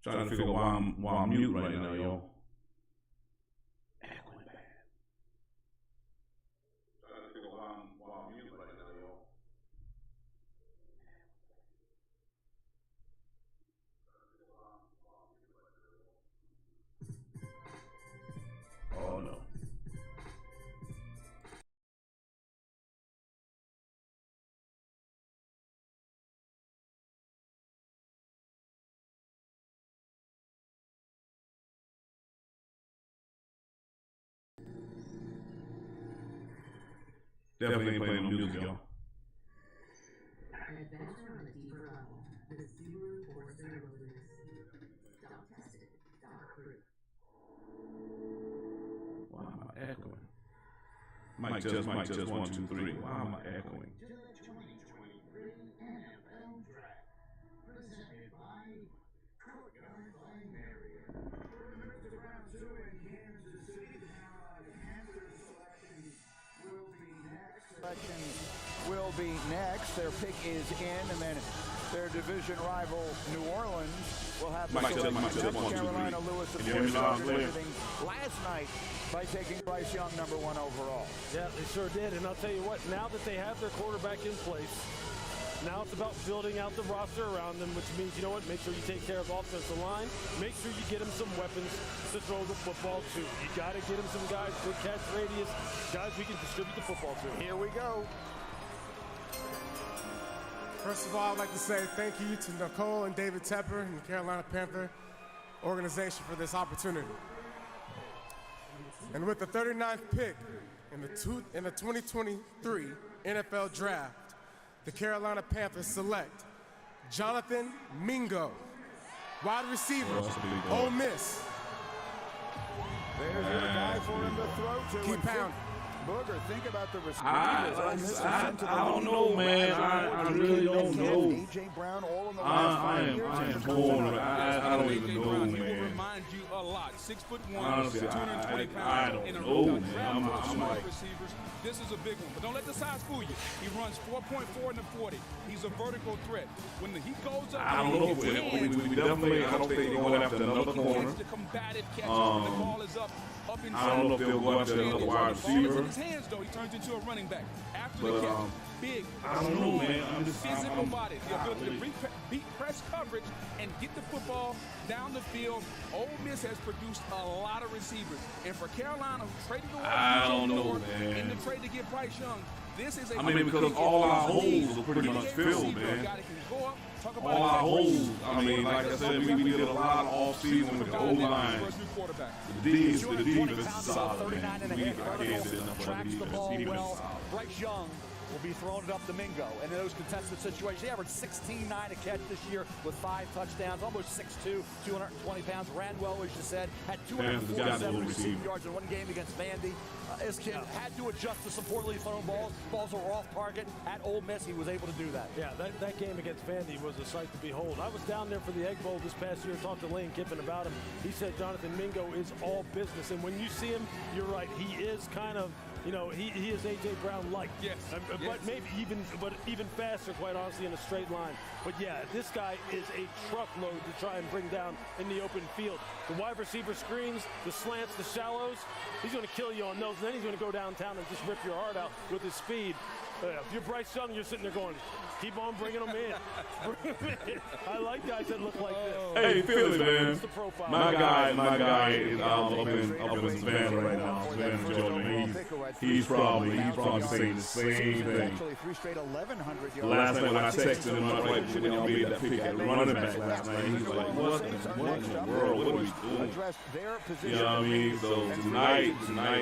Trying to figure out why I'm mute right now, yo. Oh no. Definitely ain't playing no music, y'all. An adventure on a deeper level with a Subaru Forester Wilderness. Dog tested, dog proof. Why am I echoing? Mic test, 1, 2, 3. Why am I echoing? To the 2023 NFL Draft, presented by Courtyard by Marriott. For the midst of round 2 in Kansas City, the Panthers selection will be next. Their pick is in, and then their division rival New Orleans will have the Carolina. Lewis, of course, started everything last night by taking Bryce Young number 1 overall. Yeah, they sure did. And I'll tell you what, now that they have their quarterback in place, now it's about building out the roster around them, which means, you know what, make sure you take care of offensive line. Make sure you get them some weapons to throw the football to. You got to get them some guys, good catch radius, guys we can distribute the football to. Here we go. First of all, I'd like to say thank you to Nicole and David Tepper and the Carolina Panther organization for this opportunity. And with the 39th pick in the 2023 NFL Draft, the Carolina Panthers select Jonathan Mingo, wide receiver, Ole Miss. There's your guy for him to throw to. Keep pounding. Booger, think about the receivers. I don't know, man. I really don't know. A.J. Brown, all in the I am torn. I don't even know, man. He will remind you a lot. 6'1", Honestly, 220 I pounds. don't know, man. I'm like, receivers. This is a big one, but don't let the size fool you. He runs 4.4 in the 40. He's a vertical threat. When he goes up, I don't know. We definitely, I don't think they're going after another corner. The combative catch when the ball is up in I don't know if they'll go after another wide receiver. In his hands, though, he turns into a running back. After the catch, big, I don't know, man. I'm just physical body, the ability to beat press coverage and get the football down the field. Ole Miss has produced a lot of receivers, and for Carolina, who traded away I don't know, man. in the trade to get Bryce Young, this is a. I mean, because all our holes are pretty much filled, man. All our holes. I mean, like I said, we did a lot of off-season with the O-line. The defense is solid, man. I can't say enough about the defense. Bryce Young will be throwing it up to Mingo. And in those contested situations, he averaged 16.9 a catch this year with 5 touchdowns, almost 6'2", 220 pounds. Ran well, as you said, had 247 receiving yards in one game against Vandy. This kid had to adjust to some poorly thrown balls. Balls that were off target. At Ole Miss, he was able to do that. Yeah, that game against Vandy was a sight to behold. I was down there for the Egg Bowl this past year, talked to Lane Kiffin about him. He said Jonathan Mingo is all business. And when you see him, you're right, he is kind of, you know, he is A.J. Brown-like. Yes. But maybe even faster, quite honestly, in a straight line. But yeah, this guy is a truckload to try and bring down in the open field. The wide receiver screens, the slants, the shallows, he's going to kill you on those. And then he's going to go downtown and just rip your heart out with his speed. If you're Bryce Young, you're sitting there going, keep on bringing them in. Bring them in. I like guys that look like this. Hey, Philly, man. My guy is up in Savannah right now. Savannah, Georgia. He's probably saying the same thing. Last night when I texted him, I was like, when y'all made that pick at running back last night, he was like, what in the world? What are we doing? You know what I mean? So tonight,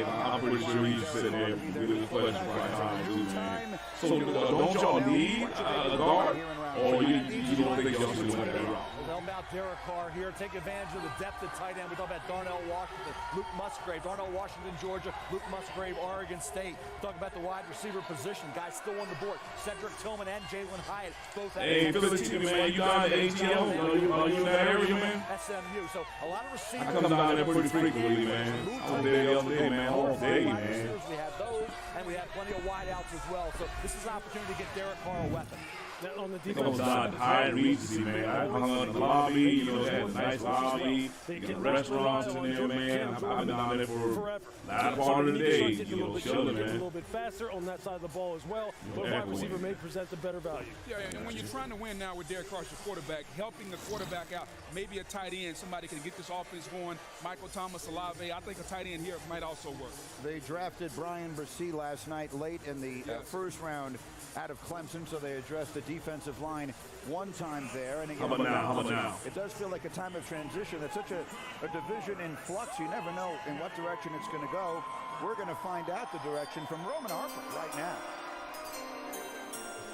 I'm pretty sure he's sitting there with his question right now, too, man. So don't y'all need a guard? Or you don't think y'all should win that route? We'll talk about Derek Carr here. Take advantage of the depth at tight end. We talk about Darnell Washington, Luke Musgrave. Darnell Washington, Georgia. Luke Musgrave, Oregon State. Talk about the wide receiver position. Guys still on the board. Cedric Tillman and Jalen Hyatt both have. Hey, Philly team, man. You down at ATL? Are you in that area, man? SMU. So a lot of receivers. I come down there pretty frequently, man. I was there the other day, man. All day, man. We have those, and we have plenty of wideouts as well. So this is an opportunity to get Derek Carr a weapon. Now on the defense side, high Regency, man. I hung on the lobby, you know, they had a nice lobby, you got restaurants in there, man. I've been down there for not part of the day, you know, chilling, man. A little bit faster on that side of the ball as well, but wide receiver may present the better value. Yeah, and when you're trying to win now with Derek Carr, your quarterback, helping the quarterback out, maybe a tight end, somebody can get this offense going. Michael Thomas, Olave, I think a tight end here might also work. They drafted Brian Bresee last night late in the first round out of Clemson, so they addressed the defensive line one time there. And again, how about now? It does feel like a time of transition. It's such a division in flux. You never know in what direction it's going to go. We're going to find out the direction from Roman Harper right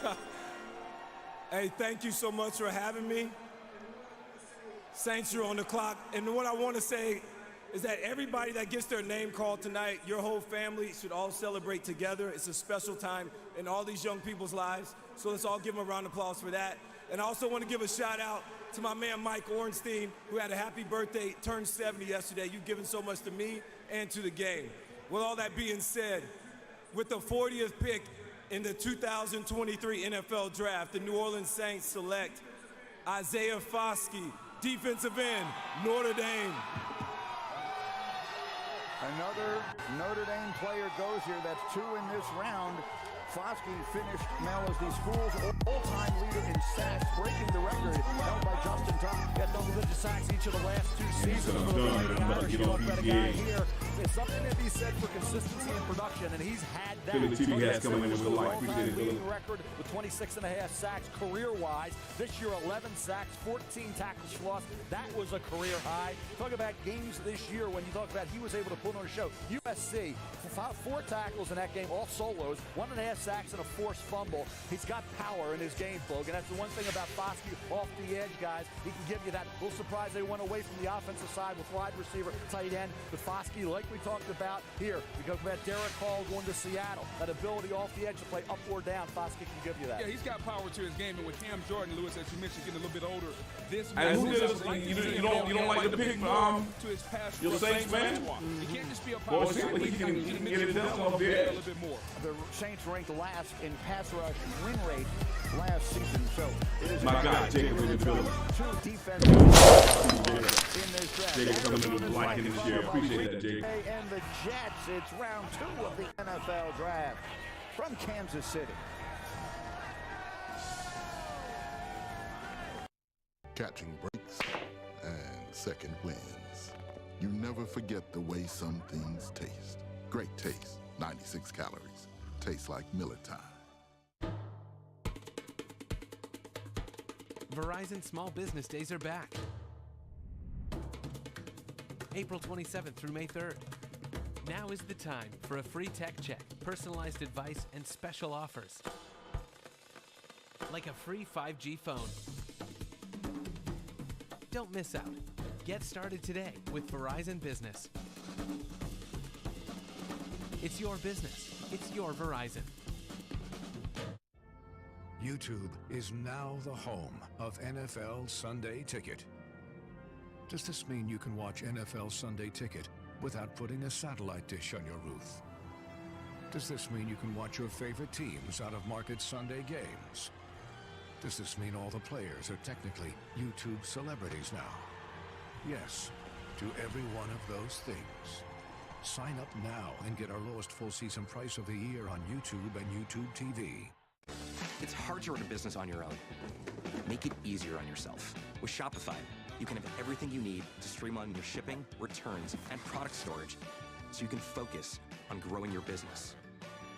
now. Hey, thank you so much for having me. Saints, you're on the clock. And what I want to say is that everybody that gets their name called tonight, your whole family should all celebrate together. It's a special time in all these young people's lives. So let's all give them a round of applause for that. And I also want to give a shout out to my man Mike Ornstein, who had a happy birthday, turned 70 yesterday. You've given so much to me and to the game. With all that being said, with the 40th pick in the 2023 NFL Draft, the New Orleans Saints select Isaiah Foskey, defensive end, Notre Dame. Another Notre Dame player goes here. That's 2 in this round. Foskey finished the school's all-time leader in sacks, breaking the record held by Justin Tucker. Got double-digit sacks each of the last 2 seasons for the Fighting Irish. You don't bet a guy here. There's something to be said for consistency in production, and he's had that. Leading record with 26.5 sacks career-wise. This year, 11 sacks, 14 tackles for loss. That was a career high. Talk about games this year when you talk about he was able to put on a show. USC, 4 tackles in that game, all solos, 1.5 sacks and a forced fumble. He's got power in his game, Logan. That's the one thing about Foskey off the edge, guys. He can give you that. A little surprised they went away from the offensive side with wide receiver, tight end. With Foskey, like we talked about here, we talked about Derek Hall going to Seattle. That ability off the edge to play up or down, Foskey can give you that. Yeah, he's got power to his game, and with Cam Jordan, Lewis, as you mentioned, getting a little bit older, this you don't like the pick to his pass your Saints, man? He can't just be a power receiver. He can get it done off the edge. A little bit more. The Saints ranked last in pass rush win rate last season, so it is my guy, Jacob in the building. 2 defensive in this draft. Jacob coming in like in this year. Appreciate that, Jacob. And the Jets, it's round 2 of the NFL Draft from Kansas City. Catching breaks and second wins. You never forget the way some things taste. Great taste, 96 calories. Tastes like Miller time. Verizon Small Business Days are back. April 27th through May 3rd. Now is the time for a free tech check, personalized advice, and special offers. Like a free 5G phone. Don't miss out. Get started today with Verizon Business. It's your business. It's your Verizon. YouTube is now the home of NFL Sunday Ticket. Does this mean you can watch NFL Sunday Ticket without putting a satellite dish on your roof? Does this mean you can watch your favorite teams out of market Sunday games? Does this mean all the players are technically YouTube celebrities now? Yes, to every one of those things. Sign up now and get our lowest full season price of the year on YouTube and YouTube TV. It's hard to run a business on your own. Make it easier on yourself. With Shopify, you can have everything you need to streamline your shipping, returns, and product storage so you can focus on growing your business.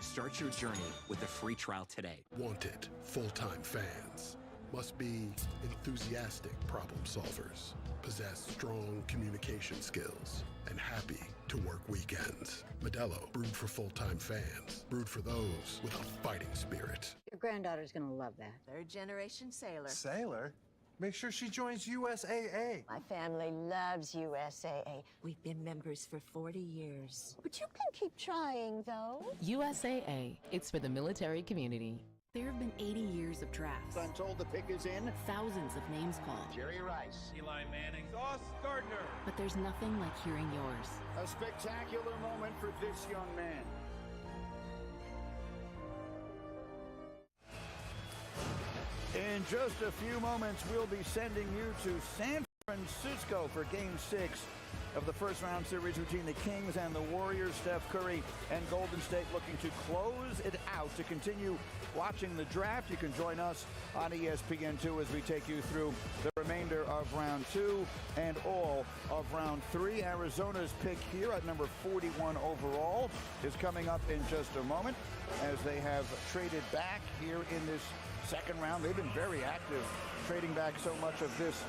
Start your journey with a free trial today. Wanted full-time fans must be enthusiastic problem solvers, possess strong communication skills, and happy to work weekends. Modelo, brewed for full-time fans, brewed for those with a fighting spirit. Your granddaughter's gonna love that. Third-generation sailor. Sailor? Make sure she joins USAA. My family loves USAA. We've been members for 40 years. But you can keep trying, though. USAA. It's for the military community. There have been 80 years of drafts. I'm told the pick is in. Thousands of names called. Jerry Rice. Eli Manning. Sauce Gardner. But there's nothing like hearing yours. A spectacular moment for this young man. in just a few moments, we'll be sending you to San Francisco for Game 6 of the first round series between the Kings and the Warriors. Steph Curry and Golden State looking to close it out. To continue watching the draft, you can join us on ESPN2 as we take you through the remainder of round 2 and all of round 3. Arizona's pick here at number 41 overall is coming up in just a moment as they have traded back here in this second round. They've been very active, trading back so much of this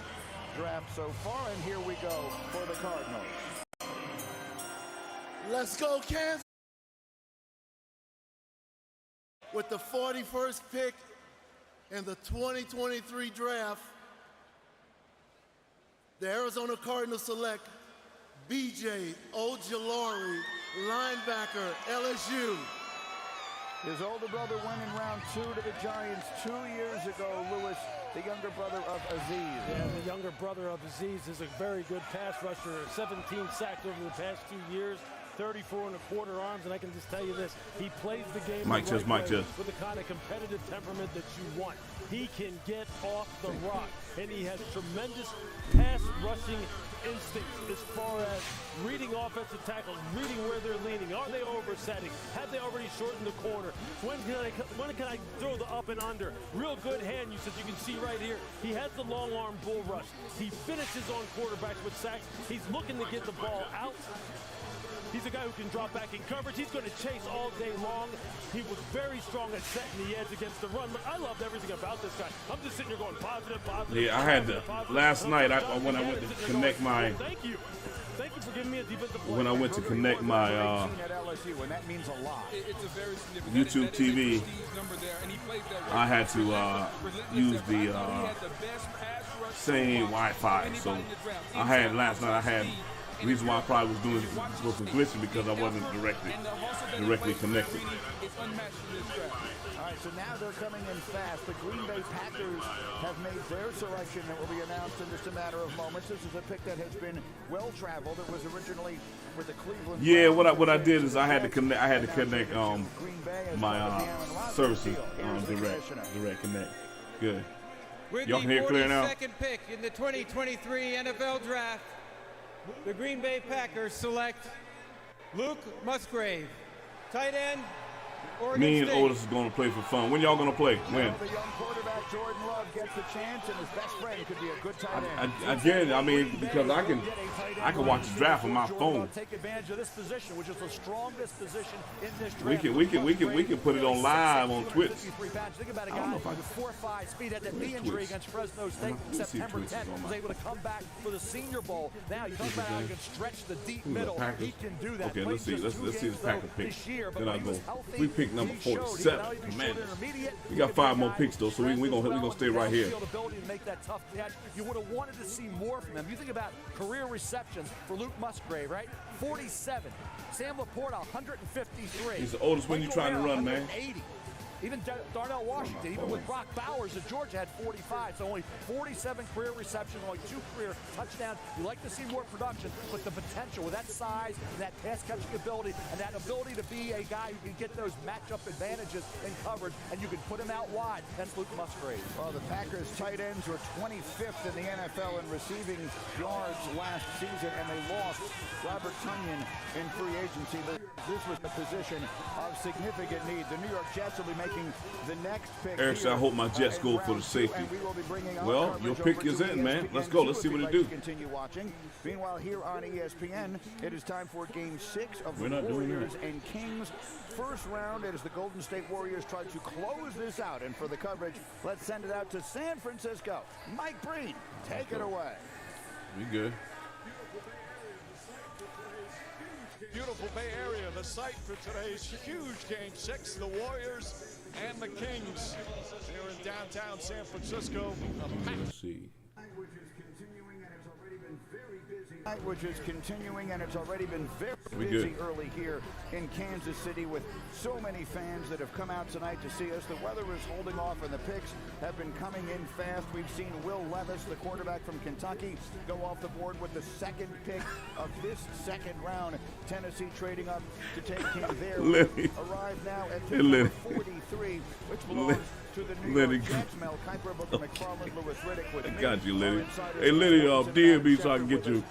draft so far, and here we go for the Cardinals. Let's go, Kansas! With the 41st pick in the 2023 draft, the Arizona Cardinals select B.J. Ojulari, linebacker, LSU. His older brother went in round 2 to the Giants 2 years ago, Lewis, the younger brother of Aziz. Yeah, the younger brother of Aziz is a very good pass rusher. 17 sacks over the past 2 years, 34 1/4 arms, and I can just tell you this, he plays the game Mike the right Chess. with the kind of competitive temperament that you want. He can get off the rock, and he has tremendous pass rushing instincts as far as reading offensive tackles, reading where they're leaning. Are they oversetting? Have they already shortened the corner? When can I throw the up and under? Real good hand usage. You can see right here. He has the long arm bull rush. He finishes on quarterbacks with sacks. He's looking to get the ball out. He's a guy who can drop back in coverage. He's going to chase all day long. He was very strong at setting the edge against the run. But I loved everything about this guy. I'm just sitting here going positive. Yeah, I had to. Last night, when I went to connect my. Thank you. Thank you for giving me a defensive play. When I went to connect my YouTube TV, I had to use the same Wi-Fi. So I had last night. I had. The reason why I probably was glitching because I wasn't directly connected. All right, so now they're coming in fast. The Green Bay Packers have made their selection that will be announced in just a matter of moments. This is a pick that has been well traveled. It was originally with the Cleveland. Yeah, what I did is I had to connect my services direct connect. Good. Y'all can hear clear now. With the 42nd pick in the 2023 NFL Draft, the Green Bay Packers select Luke Musgrave, tight end, Oregon Me and State. Otis is going to play for fun. When y'all going to play? When? The young quarterback Jordan Love gets a chance, and his best friend could be a good tight end. Again, I mean, because I can watch the draft on my phone. Take advantage of this position, which is the strongest position in this draft. We can put it on live on Twitch. Think about a guy with 4.5 speed, had that knee injury against Fresno State September 10th, was able to come back for the Senior Bowl. Now you talk about how he can stretch the deep middle. He can do that. Okay, let's see the Packer pick. Then I go. We pick number 47. Commanders. We got 5 more picks though, so we're gonna stay right here. You would have wanted to see more from him. You think about career receptions for Luke Musgrave, right? 47. Sam Laporta, 153. He's the oldest one you trying to run, man. 180. Even Darnell Washington, even with Brock Bowers at Georgia, had 45. So only 47 career receptions, only 2 career touchdowns. You like to see more production, but the potential with that size, and that pass catching ability, and that ability to be a guy who can get those matchup advantages in coverage, and you can put him out wide. That's Luke Musgrave. Well, the Packers tight ends were 25th in the NFL in receiving yards last season, and they lost Robert Tonyan in free agency. But this was a position of significant need. The New York Jets will be making the next pick. Eric said, I hope my Jets go for the safety. Well, your pick is in, man. Let's go. Let's see what it do. Continue watching. Meanwhile, here on ESPN, it is time for Game 6 of the Warriors and Kings. First round, it is the Golden State Warriors try to close this out. And for the coverage, let's send it out to San Francisco. Mike Breen, take it away. We good. Beautiful Bay Area, the site for today's huge Game 6, the Warriors and the Kings here in downtown San Francisco. Let's see. Which is continuing, and it's already been very busy early here in Kansas City with so many fans that have come out tonight to see us. The weather is holding off, and the picks have been coming in fast. We've seen Will Levis, the quarterback from Kentucky, go off the board with the second pick of this second round. Tennessee trading up to take him there. Arrive now at pick number 43, which belongs to the New Lenny. York Jets. Mel Kiper, Booker McFarland, Lewis Riddick with I me. got you, Lenny. Our insiders Hey, Lenny, Wilson DM me and so I can get Shepard you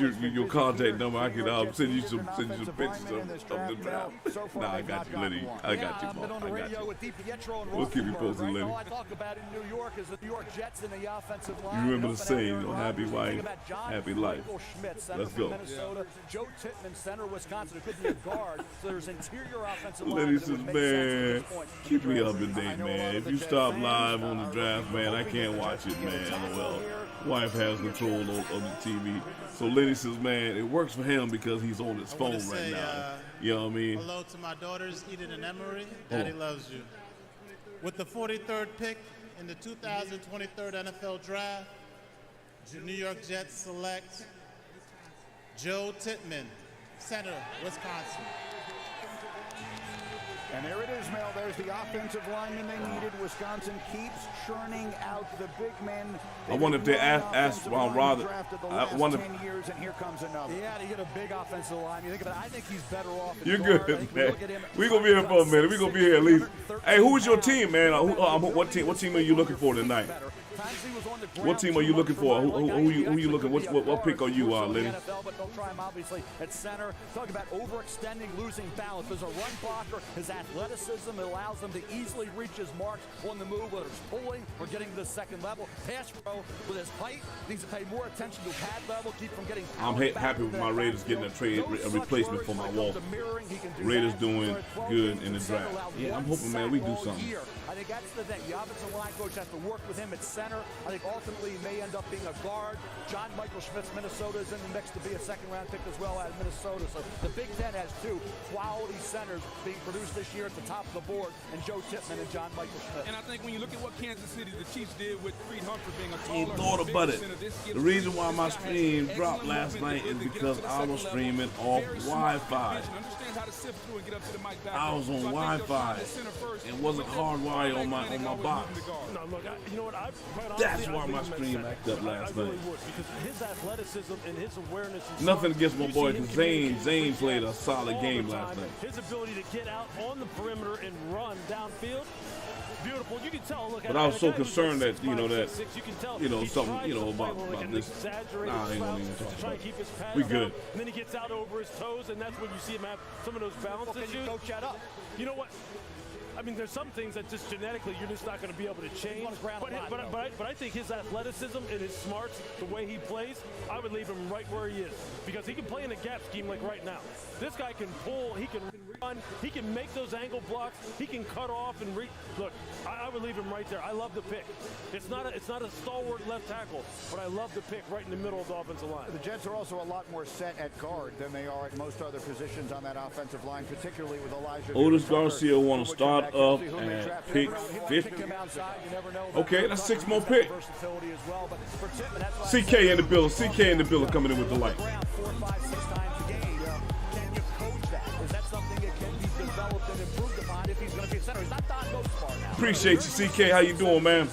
with us, your contact number. I can send you some offensive pictures linemen in this of the draft. draft. So far, Nah, I they've got not you, gotten Lenny. one. I got you, I've been on Paul. the I got radio you. with DiPietro and We'll keep you Rosenberg, posted, right? Lenny. All I talk about in New York is the New York Jets and the offensive line. You remember the Open out saying, Aaron happy Rodgers. wife, Think about John happy life. Michael Schmidt, center Let's from go. Minnesota. Joe Tittman, center Wisconsin. It could be a guard. So there's interior offensive line. Lenny says, man, keep me up to date, man. If you stop live on the draft, man, I can't watch it, man. Well, wife has control of the TV. So Lenny says, man, it works for him because he's on his phone right now. You know what I mean? Hello to my daughters, Eden and Emery. Daddy loves you. With the 43rd pick in the 2023 NFL Draft, the New York Jets select Joe Tittman, center, Wisconsin. And there it is, Mel. There's the offensive lineman they needed. Wisconsin keeps churning out the big men. I wonder if they asked Ron Rodgers. I wonder. 10 years, and here comes another. Yeah, to get a big offensive line. You think about it, I think he's better off. You're good, man. We're going to be here for a minute. We're going to be here at least. Hey, who is your team, man? What team are you looking for tonight? What team are you looking for? Who you looking? What pick are you, Lenny? But they'll try him obviously at center. Talk about overextending, losing balance. There's a run blocker. His athleticism allows them to easily reach his marks on the move, whether it's pulling or getting to the second level. Pass pro with his height needs to pay more attention to pad level, keep from getting. I'm happy with my Raiders getting a replacement for my Walter. Raiders doing good in the draft. Yeah, I'm hoping, man, we do something. I think that's the thing. The offensive line coach has to work with him at center. I think ultimately he may end up being a guard. John Michael Schmitz, Minnesota, is in the mix to be a second-round pick as well out of Minnesota. So the Big Ten has two quality centers being produced this year at the top of the board, and Joe Tittman and John Michael Schmitz. And I think when you look at what Kansas City, the Chiefs did with Creed Humphrey being a I ain't taller, thought about bigger it. center, this gives The reason Kansas why my City stream excellent dropped last movement night is to get up because to the I was second streaming level. off Very smart Wi-Fi. vision, understands how to sift through and get up to the mic back. I was on So I think they'll Wi-Fi try the center first. and wasn't hardwired on my box. No, look, you know what? That's why my stream acted up last I really night. would, because his athleticism and his awareness. And Nothing stuff, against my you boy, see him because communicate Zane with played a Jackson solid all game the last time. night. His ability to get out on the perimeter and run downfield, beautiful. You can tell. Look, But I was so guy who's concerned like that, you know, 6'5", 6'6", you can tell he's something, trying you know, to play about like an this. exaggerated Nah, I ain't gonna even bounce talk to try about and keep his it. pads We down. good. And then he gets out over his toes, and that's when you see him have some of those balance Well, can you issues. coach that up? You know what? I mean, there's some things that just genetically you're just not going to be able to change. But I think his athleticism and his smarts, the way he plays, I would leave him right where he is. Because he can play in a gap scheme like right now. This guy can pull, he can run, he can make those angle blocks, he can cut off and look, I would leave him right there. I love the pick. It's not a stalwart left tackle, but I love the pick right in the middle of the offensive line. The Jets are also a lot more set at guard than they are at most other positions on that offensive line, particularly with Elijah. Otis Garcia want to start up at pick 50. Okay, that's 6 more picks. CK in the building. CK in the building coming in with the light. 4, 5, 6 times a game. Can you coach that? Is that something that can be developed and improved upon if he's going to be a center? He's not Don Gostar now. Appreciate you, CK. How you doing, man?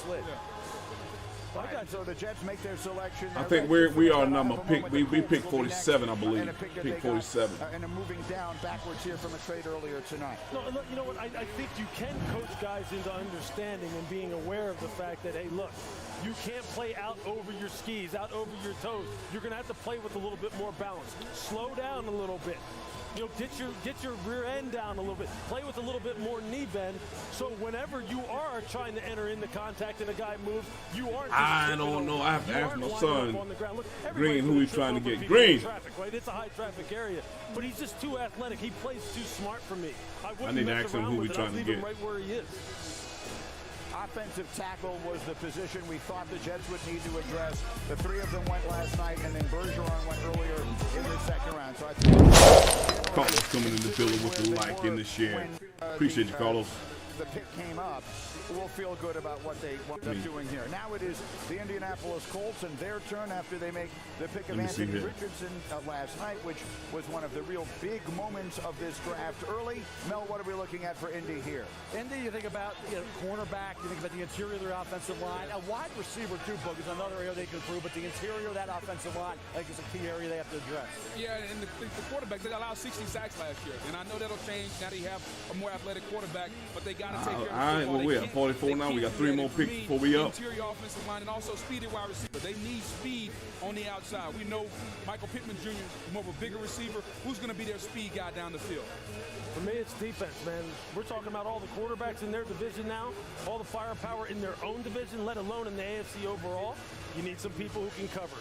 So the Jets make their selection. I think we are number pick. We picked 47, I believe. Pick 47. And a moving down backwards here from a trade earlier tonight. No, look, you know what? I think you can coach guys into understanding and being aware of the fact that, hey, look, you can't play out over your skis, out over your toes. You're going to have to play with a little bit more balance. Slow down a little bit. You know, get your rear end down a little bit. Play with a little bit more knee bend. So whenever you are trying to enter into contact and a guy moves, you aren't. I don't know. I have to ask my son, Look, Green, who he's trying to get. Green. Traffic, right? It's a high traffic area, but he's just too athletic. He plays too smart for me. I need to ask him who we trying to get. Right where he is. Offensive tackle was the position we thought the Jets would need to address. The 3 of them went last night, and then Bergeron went earlier in the second round. So I think Carlos coming in the building with the like in the share. Appreciate you, Carlos. The pick came up. We'll feel good about what they end up doing here. Now it is the Indianapolis Colts and their turn after they make the pick of Anthony Richardson last night, which was one of the real big moments of this draft early. Mel, what are we looking at for Indy here? Indy, you think about cornerback, you think about the interior of their offensive line. A wide receiver, too, Book, is another area they can improve, but the interior of that offensive line, I think, is a key area they have to address. Yeah, and the quarterbacks, they allowed 60 sacks last year, and I know that'll change now that you have a more athletic quarterback, but they got down and take care of the All right, football. well, They we're at can't- 44 they now. We can't got do 3 that more if picks you before we need up. Interior offensive line and also speedy wide receiver. They need speed on the outside. We know Michael Pittman Jr. is more of a bigger receiver. Who's going to be their speed guy down the field? For me, it's defense, man. We're talking about all the quarterbacks in their division now, all the firepower in their own division, let alone in the AFC overall. You need some people who can cover.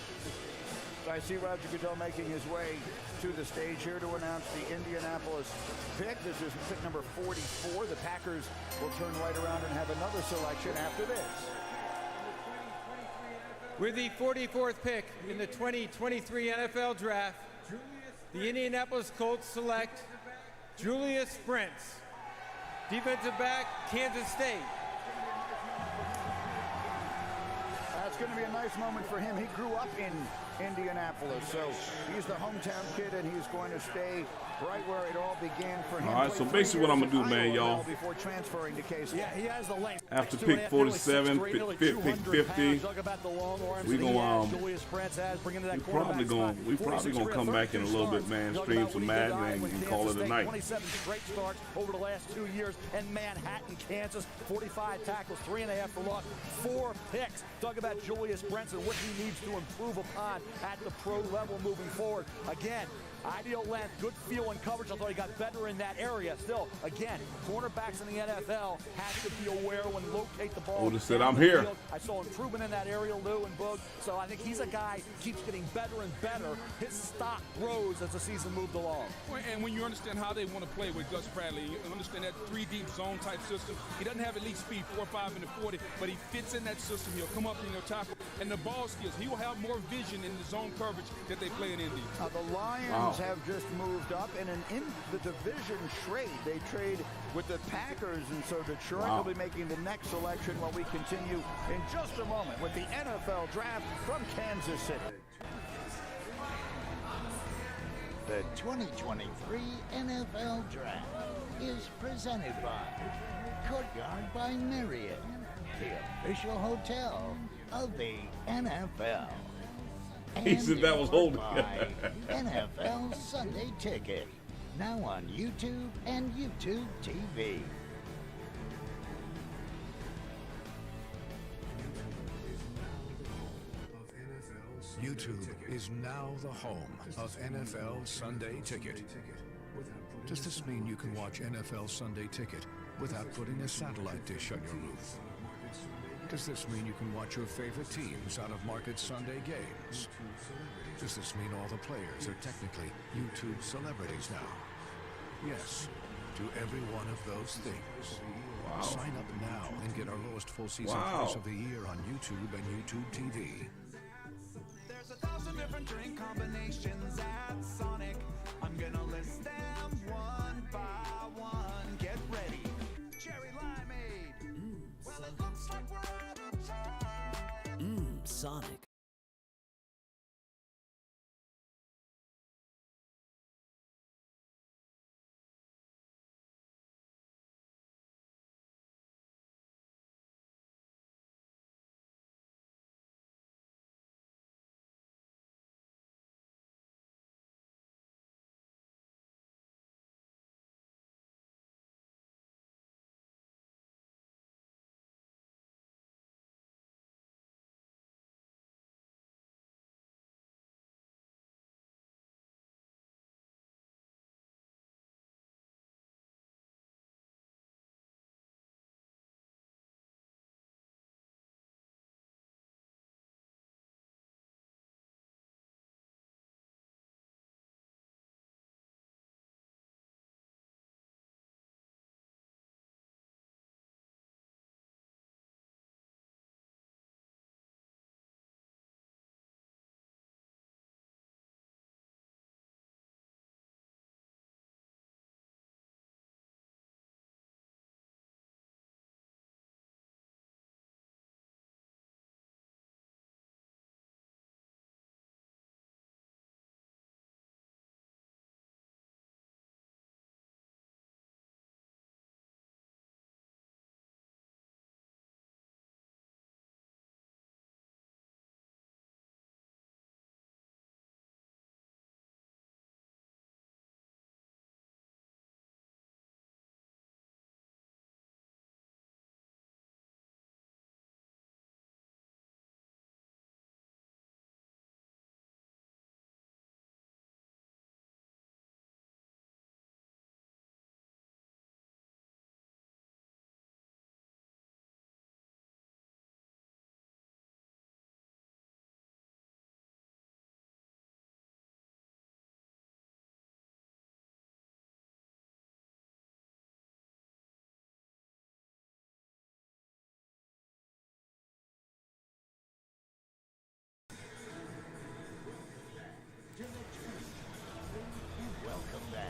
I see Roger Goodell making his way to the stage here to announce the Indianapolis pick. This is pick number 44. The Packers will turn right around and have another selection after this. With the 44th pick in the 2023 NFL Draft, the Indianapolis Colts select Julius Brents, defensive back, Kansas State. That's going to be a nice moment for him. He grew up in Indianapolis, so he's the hometown kid, and he's going to stay right where it all began for him. All right, so basically what I'm going to do, man, y'all, before transferring to K-State. Yeah, he has the length. after pick 47, pick 50, we probably gonna come back in a little bit, man, stream some Madden and call it a night. 27 straight starts over the last 2 years in Manhattan, Kansas. 45 tackles, 3.5 for loss, 4 picks. Talk about Julius Brents and what he needs to improve upon at the pro level moving forward. Again, ideal length, good feel and coverage. I thought he got better in that area. Still, again, cornerbacks in the NFL have to be aware when locate the ball. Oda said, I'm here. I saw improvement in that area, Lou and Boog. So I think he's a guy keeps getting better and better. His stock grows as the season moved along. And when you understand how they want to play with Gus Bradley, you understand that 3-deep zone type system. He doesn't have elite speed, 4.5 in the 40, but he fits in that system. He'll come up and he'll tackle. And the ball skills, he will have more vision in the zone coverage that they play in Indy. The Lions have just moved up, and in the division trade, they trade with the Packers, and so Detroit will be making the next selection while we continue in just a moment with the NFL Draft from Kansas City. The 2023 NFL Draft is presented by Courtyard by Marriott, the official hotel of the NFL. He said that was holding. NFL Sunday Ticket, now on YouTube and YouTube TV. YouTube is now the home of NFL Sunday Ticket. Does this mean you can watch NFL Sunday Ticket without putting a satellite dish on your roof? Does this mean you can watch your favorite teams out of market Sunday games? Does this mean all the players are technically YouTube celebrities now? Yes, to every one of those things. Wow. Sign up now and get our lowest full season price of the year on YouTube and YouTube TV. There's 1,000 different drink combinations at Sonic. I'm gonna list them one by one. Get ready. Cherry limeade. Well, it looks like we're out of time. Sonic.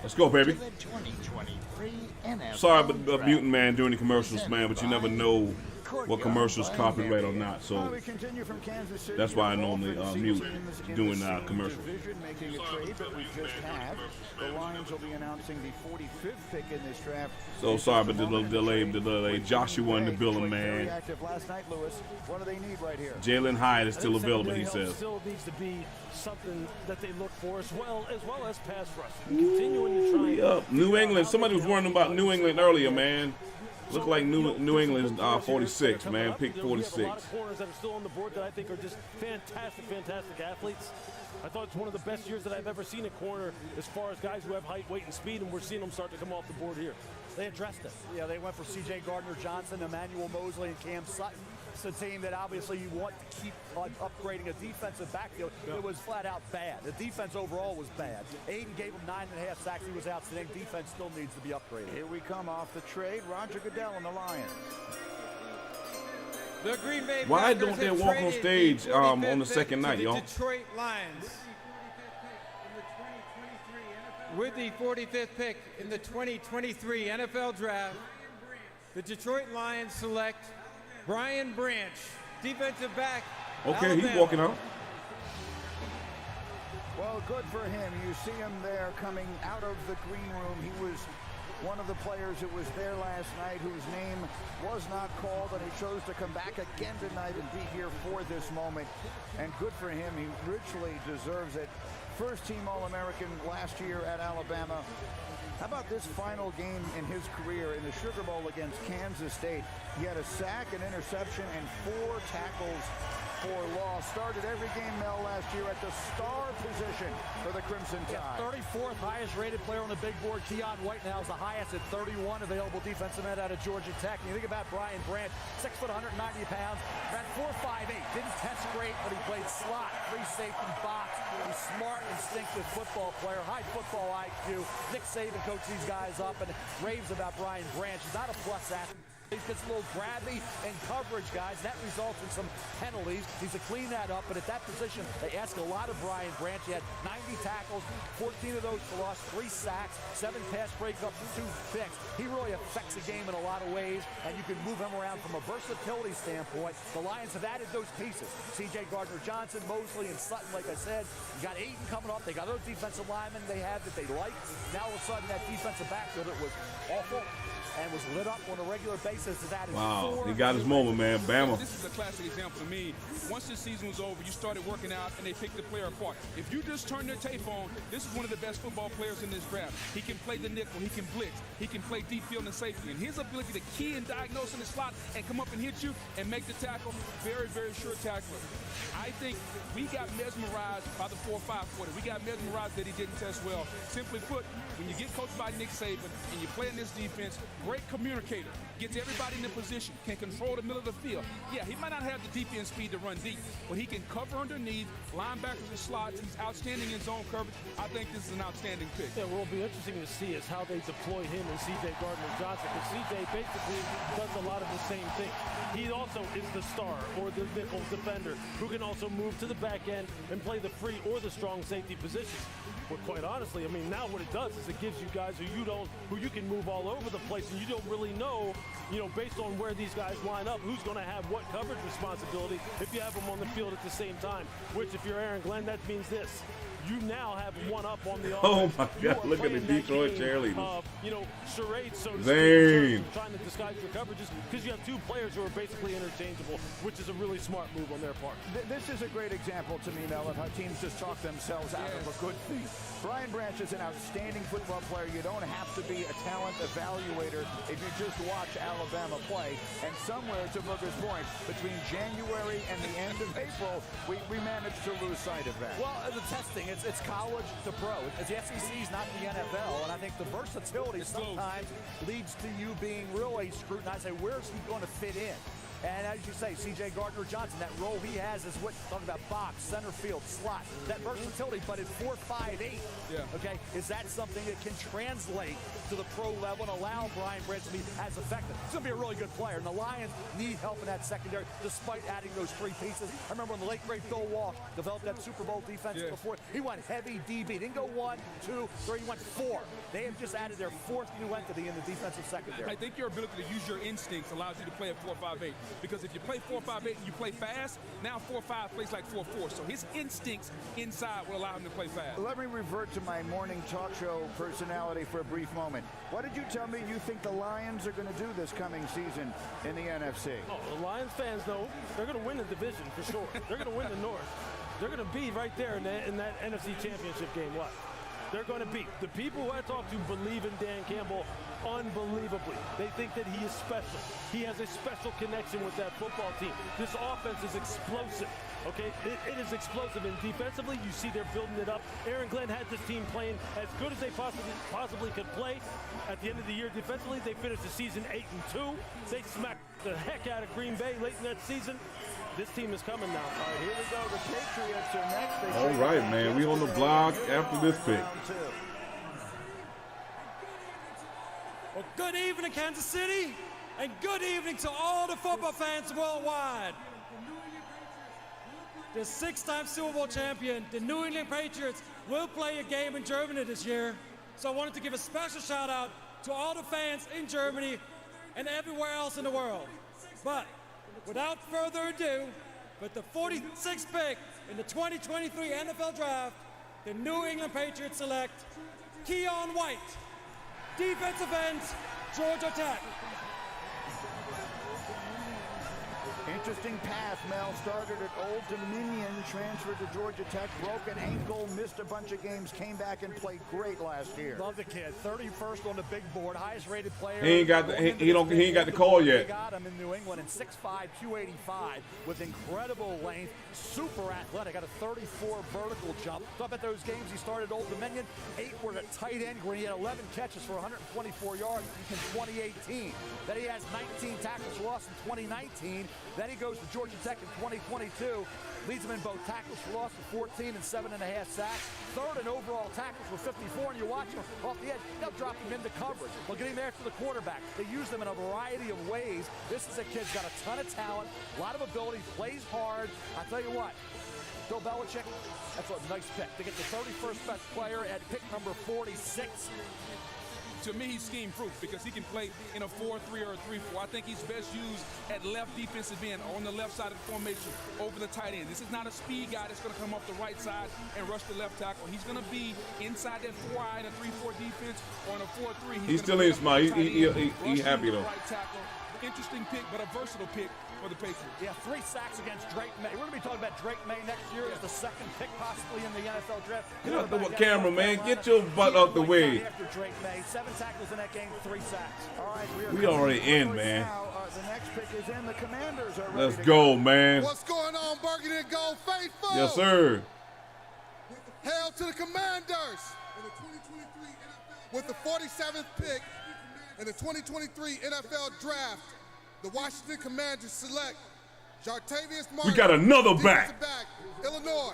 Let's go, baby. To the 2023 NFL Sorry, but Draft. muting, man, during the commercials, man, but you never know what commercials copyright or not, so that's why I normally mute doing commercials. Making a trade that we just had. The Lions will be announcing the 45th pick in this draft. So sorry about the little delay. Joshua in the building, man. Last night, Lewis. What do they need right here? Jalen Hyatt is still available, he says. Still needs to be something that they look for as well as pass rush. Continuing to try. New England. Somebody was warning about New England earlier, man. Look like New England's 46, man. Pick 46. A lot of corners that are still on the board that I think are just fantastic athletes. I thought it's one of the best years that I've ever seen a corner as far as guys who have height, weight, and speed, and we're seeing them start to come off the board here. They addressed it. Yeah, they went for C.J. Gardner-Johnson, Emmanuel Mosley, and Cam Sutton. It's a team that obviously you want to keep upgrading a defensive backfield. Yeah. It was flat out bad. The defense overall was bad. Aiden gave him 9.5 sacks. He was outstanding. Defense still needs to be upgraded. Here we come off the trade. Roger Goodell and the Lions. The Green Bay Why Packers don't they have walk on traded stage the on 45th the second pick night, to y'all? the Detroit Lions. With the 45th pick in the 2023 NFL Draft, the Detroit Lions select Brian Branch, defensive back. Okay, Alabama. he's walking out. Well, good for him. You see him there coming out of the green room. He was one of the players that was there last night whose name was not called, and he chose to come back again tonight and be here for this moment. And good for him. He richly deserves it. First-team All-American last year at Alabama. How about this final game in his career in the Sugar Bowl against Kansas State? He had a sack, an interception, and 4 tackles for loss. Started every game, Mel, last year at the star position for the Crimson Tide. 34th highest rated player on the big board. Keon White now is the highest at 31 available defensive end out of Georgia Tech. And you think about Brian Branch, 6 foot, 190 pounds, ran 4.58. Didn't test great, but he played slot, free safety, box. He's smart, instinctive football player, high football IQ. Nick Saban coached these guys up and raves about Brian Branch. He's not a plus athlete. He gets a little grabby in coverage, guys. That results in some penalties. He's to clean that up, but at that position, they ask a lot of Brian Branch. He had 90 tackles, 14 of those for loss, 3 sacks, 7 pass breakups, 2 picks. He really affects the game in a lot of ways, and you can move him around from a versatility standpoint. The Lions have added those pieces. C.J. Gardner-Johnson, Mosley, and Sutton, like I said. You got Aiden coming up. They got other defensive linemen they have that they like. Now all of a sudden, that defensive backfield, it was awful and was lit up on a regular basis. Wow, he got his moment, man. Bama. This is a classic example to me. Once the season was over, you started working out, and they picked the player apart. If you just turn their tape on, this is one of the best football players in this draft. He can play the nickel. He can blitz. He can play deep field and safety. And his ability to key and diagnose in the slot and come up and hit you and make the tackle, very, very sure tackler. I think we got mesmerized by the 4-5 quarter. We got mesmerized that he didn't test well. Simply put, when you get coached by Nick Saban and you play in this defense, great communicator, gets everybody in the position, can control the middle of the field. Yeah, he might not have the deep end speed to run deep, but he can cover underneath, linebackers and slots. He's outstanding in zone coverage. I think this is an outstanding pick. Yeah, what will be interesting to see is how they deploy him and C.J. Gardner-Johnson, because C.J. basically does a lot of the same thing. He also is the star or the nickel defender who can also move to the back end and play the free or the strong safety positions. But quite honestly, I mean, now what it does is it gives you guys who you can move all over the place, and you don't really know, based on where these guys line up, who's going to have what coverage responsibility if you have them on the field at the same time. Which, if you're Aaron Glenn, that means this. You now have one up on the offense. Oh my God! Look at the Detroit cheerleaders. Charades, so to Zane. speak, trying to disguise your coverages because you have 2 players who are basically interchangeable, which is a really smart move on their part. This is a great example to me, Mel, of how teams just talk themselves out of a good thing. Brian Branch is an outstanding football player. You don't have to be a talent evaluator if you just watch Alabama play. And somewhere, to Booker's point, between January and the end of April, we managed to lose sight of that. Well, the testing, it's college to pro. It's the SEC's not the NFL, and I think the versatility sometimes leads to you being really scrutinized. Say, where's he going to fit in? And as you say, C.J. Gardner-Johnson, that role he has is what talking about box, center field, slot, that versatility, but at 4'5'8", okay, is that something that can translate to the pro level and allow Brian Branch to be as effective? He's going to be a really good player, and the Lions need help in that secondary despite adding those three pieces. I remember when the late, great Bill Walsh developed that Super Bowl defense before. He went heavy DB. Didn't go 1, 2, 3, he went 4. They have just added their fourth new entity in the defensive secondary. I think your ability to use your instincts allows you to play at 4-5-8. Because if you play 4-5-8 and you play fast, now 4-5 plays like 4-4. So his instincts inside will allow him to play fast. Let me revert to my morning talk show personality for a brief moment. What did you tell me you think the Lions are going to do this coming season in the NFC? Oh, the Lions fans, though, they're going to win the division for sure. They're going to win the North. They're going to be right there in that NFC Championship game. What? They're going to beat. The people who I talk to believe in Dan Campbell unbelievably. They think that he is special. He has a special connection with that football team. This offense is explosive. Okay, it is explosive, and defensively, you see they're building it up. Aaron Glenn had this team playing as good as they possibly could play. At the end of the year, defensively, they finished the season 8-2. They smacked the heck out of Green Bay late in that season. This team is coming now. All right, here we go. The Patriots are next. All right, man. We on the block after this pick. Well, good evening, Kansas City, and good evening to all the football fans worldwide. The 6-time Super Bowl champion, the New England Patriots, will play a game in Germany this year. So I wanted to give a special shout out to all the fans in Germany and everywhere else in the world. But without further ado, with the 46th pick in the 2023 NFL Draft, the New England Patriots select Keon White, defensive end, Georgia Tech. Interesting pass. Mel started at Old Dominion, transferred to Georgia Tech, broke an ankle, missed a bunch of games, came back and played great last year. Love the kid. 31st on the big board, highest rated player. He ain't got the call yet. He got him in New England in 6'5", 285 with incredible length, super athletic. Got a 34 vertical jump. Up at those games he started Old Dominion, 8 were at tight end where he had 11 catches for 124 yards in 2018. Then he has 19 tackles for loss in 2019. Then he goes to Georgia Tech in 2022, leads them in both tackles for loss with 14 and 7.5 sacks. Third in overall tackles with 54, and you watch him off the edge, they'll drop him into coverage. They'll get him there to the quarterback. They use them in a variety of ways. This is a kid's got a ton of talent, a lot of ability, plays hard. I'll tell you what, Bill Belichick, that's a nice pick. They get the 31st best player at pick number 46. To me, he's scheme-proof because he can play in a 4-3 or a 3-4. I think he's best used at left defensive end, on the left side of the formation, over the tight end. This is not a speed guy that's going to come off the right side and rush the left tackle. He's going to be inside that 4-eye in a 3-4 defense or in a 4-3. He still ain't smart. He happy though. Right tackle. Interesting pick, but a versatile pick for the Patriots. Yeah, 3 sacks against Drake May. We're going to be talking about Drake May next year as the second pick possibly in the NFL draft. Get out the camera, man. Get your butt out the way. After Drake May, 7 tackles in that game, 3 sacks. All right, We already in, man. Now, the next pick is in. The Commanders are ready Let's to go, man. What's going on, Burgundy and Gold faithful? Yes, sir. Hail to the Commanders. With the 47th pick in the 2023 NFL Draft, the Washington Commanders select Jartavius Martin. We got another back. Illinois.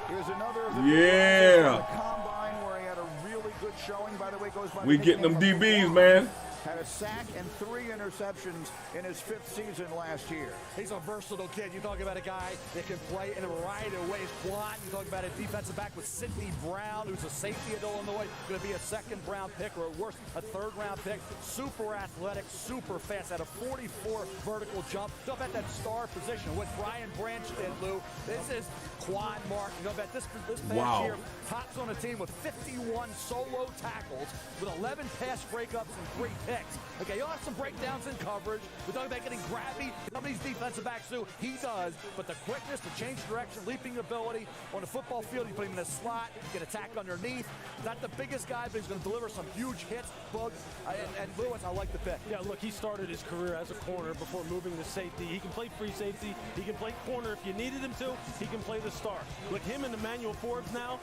Here's another of the combine where he had a really good showing. By the way, goes by We getting them DBs, man. Had a sack and 3 interceptions in his 5th season last year. He's a versatile kid. You're talking about a guy that can play in a variety of ways. You're talking about a defensive back with Sidney Brown, who's a safety at Illinois, going to be a 2nd-round pick, or at worst, a 3rd-round pick. Super athletic, super fast, at a 44 vertical jump. Talk about that star position, what Brian Branch did, Lou. This is Quan Mark. You know about this past year, tops on a team with 51 solo tackles, with 11 pass breakups and 3 picks. Okay, he'll have some breakdowns in coverage. We're talking about getting grabby. Some of these defensive backs do. He does. But the quickness, the change direction, leaping ability on the football field, you put him in a slot, you get attack underneath. Not the biggest guy, but he's going to deliver some huge hits. And Lewis, I like the pick. Yeah, look, he started his career as a corner before moving to safety. He can play free safety. He can play corner if you needed him to. He can play the star. Look, him and Emmanuel Forbes now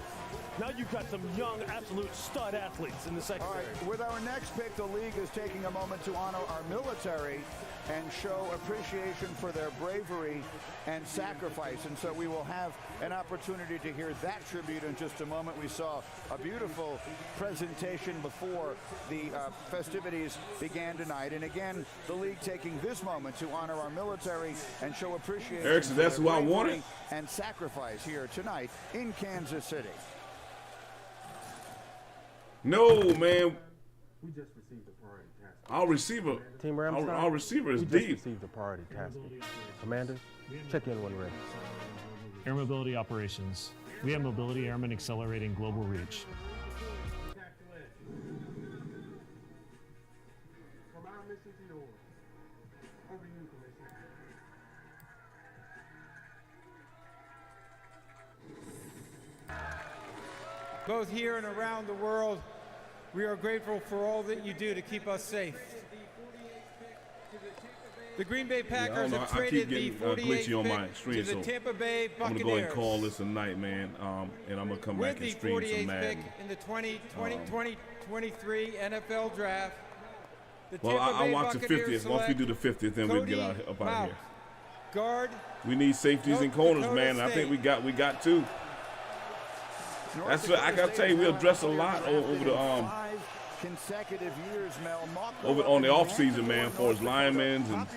you've got some young, absolute stud athletes in the secondary. All right, with our next pick, the league is taking a moment to honor our military and show appreciation for their bravery and sacrifice. And so we will have an opportunity to hear that tribute in just a moment. We saw a beautiful presentation before the festivities began tonight. And again, the league taking this moment to honor our military and show appreciation Eric, so that's for who their I wanted? bravery and sacrifice here tonight in Kansas City. No, man. We just received a priority task. Our receiver. Team Ramstein, Our receiver is we deep. just received a priority task. Commanders, check in when ready. Air Mobility Operations. We have mobility airmen accelerating global reach. From our mission to yours. Over you, Commissioner. Both here and around the world, we are grateful for all that you do to keep us safe. The Green Bay Packers have traded the 48th glitchy on my pick stream, to the so Tampa Bay I'm gonna Buccaneers. go ahead and call this a night, man, and I'm gonna come back and stream With the some 48th pick Madden. in the 2023 NFL Draft, the Well, Tampa I'll Bay watch the Buccaneers 50th. Once we do the 50th, then we'll Cody get up out of here. Guard. We need safeties and corners, man. And I think we got two. That's what I gotta tell you. We address a lot over the consecutive years, Mel. over on the off season, man, for his linemen and what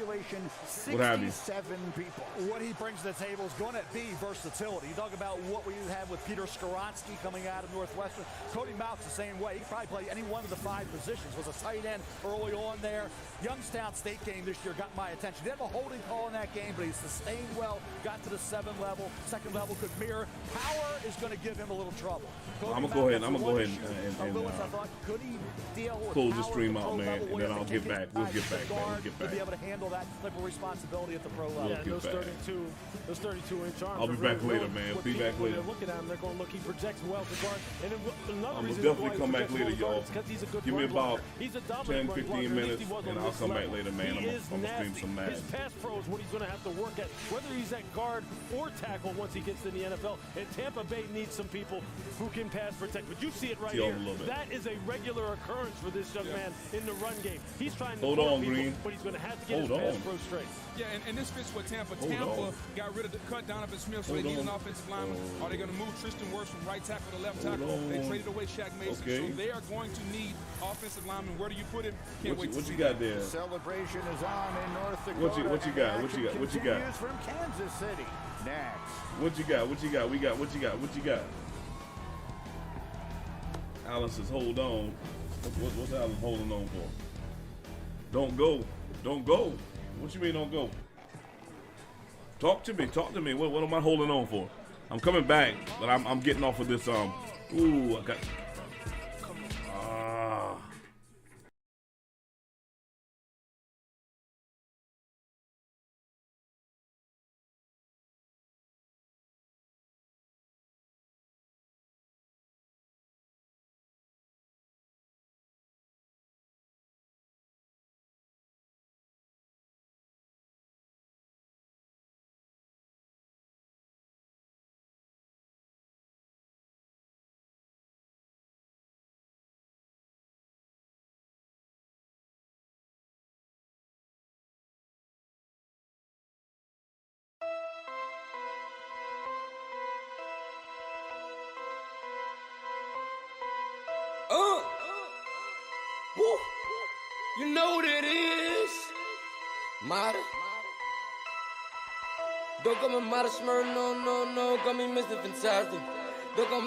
have you. 67 people. What he brings to the table is going to be versatility. You talk about what we have with Peter Skoronski coming out of Northwestern. Cody Mauch's the same way. He could probably play any one of the 5 positions. Was a tight end early on there. Youngstown State game this year got my attention. They have a holding call in that game, but he sustained well, got to the 7th level. 2nd level could mirror. Power is going to give him a little trouble. I'm gonna go ahead and close the stream out, man, and then I'll get back. We'll get back, man. We'll get to be back. able to handle that type of responsibility at the pro level. We'll get back. Those 32-inch arms. I'll be are back really later, man. what Be people, back when later. they're looking at him, they're going to look. He projects well to guard. And then another I'm reason gonna why definitely he come back projects later, well to guard y'all. is 'cause he's a good Give me run blocker. about He's a 10, dominant run 15 blocker, at least minutes, he was on and I'll this come back level. later, man. He I'm is gonna stream nasty. some Madden. His pass pro is what he's going to have to work at, whether he's at guard or tackle once he gets to the NFL. And Tampa Bay needs some people who can pass protect. But you see it right See here. over a little bit. That is a regular occurrence for this young man in the run game. He's trying to Hold corner on, people, Green. but he's going to have to get Hold his pass on. pro straight. Yeah, and this fits for Tampa. Hold Tampa on. got rid of the cut Donovan Smith, so Hold they need an on. offensive lineman. Are they going to move Tristan Wirfs from right tackle to left Hold tackle? They on. traded away Shaq Mason, Okay. so they are going to need offensive linemen. Where do you put him? Can't wait to What see you got there? Celebration is on in North Dakota. What you got? and the What you got? action What you got? continues from Kansas City. Next. What you got? What you got? What you got? Alan says, hold on. What's Alan holding on for? Don't go. Don't go. What you mean don't go? Talk to me. Talk to me. What am I holding on for? I'm coming back, but I'm getting off of this. Ooh, I got. Woo. You know what it is. Mara. Don't come in Mara Smurf, no. Come in Mr. Fantastic. Don't come in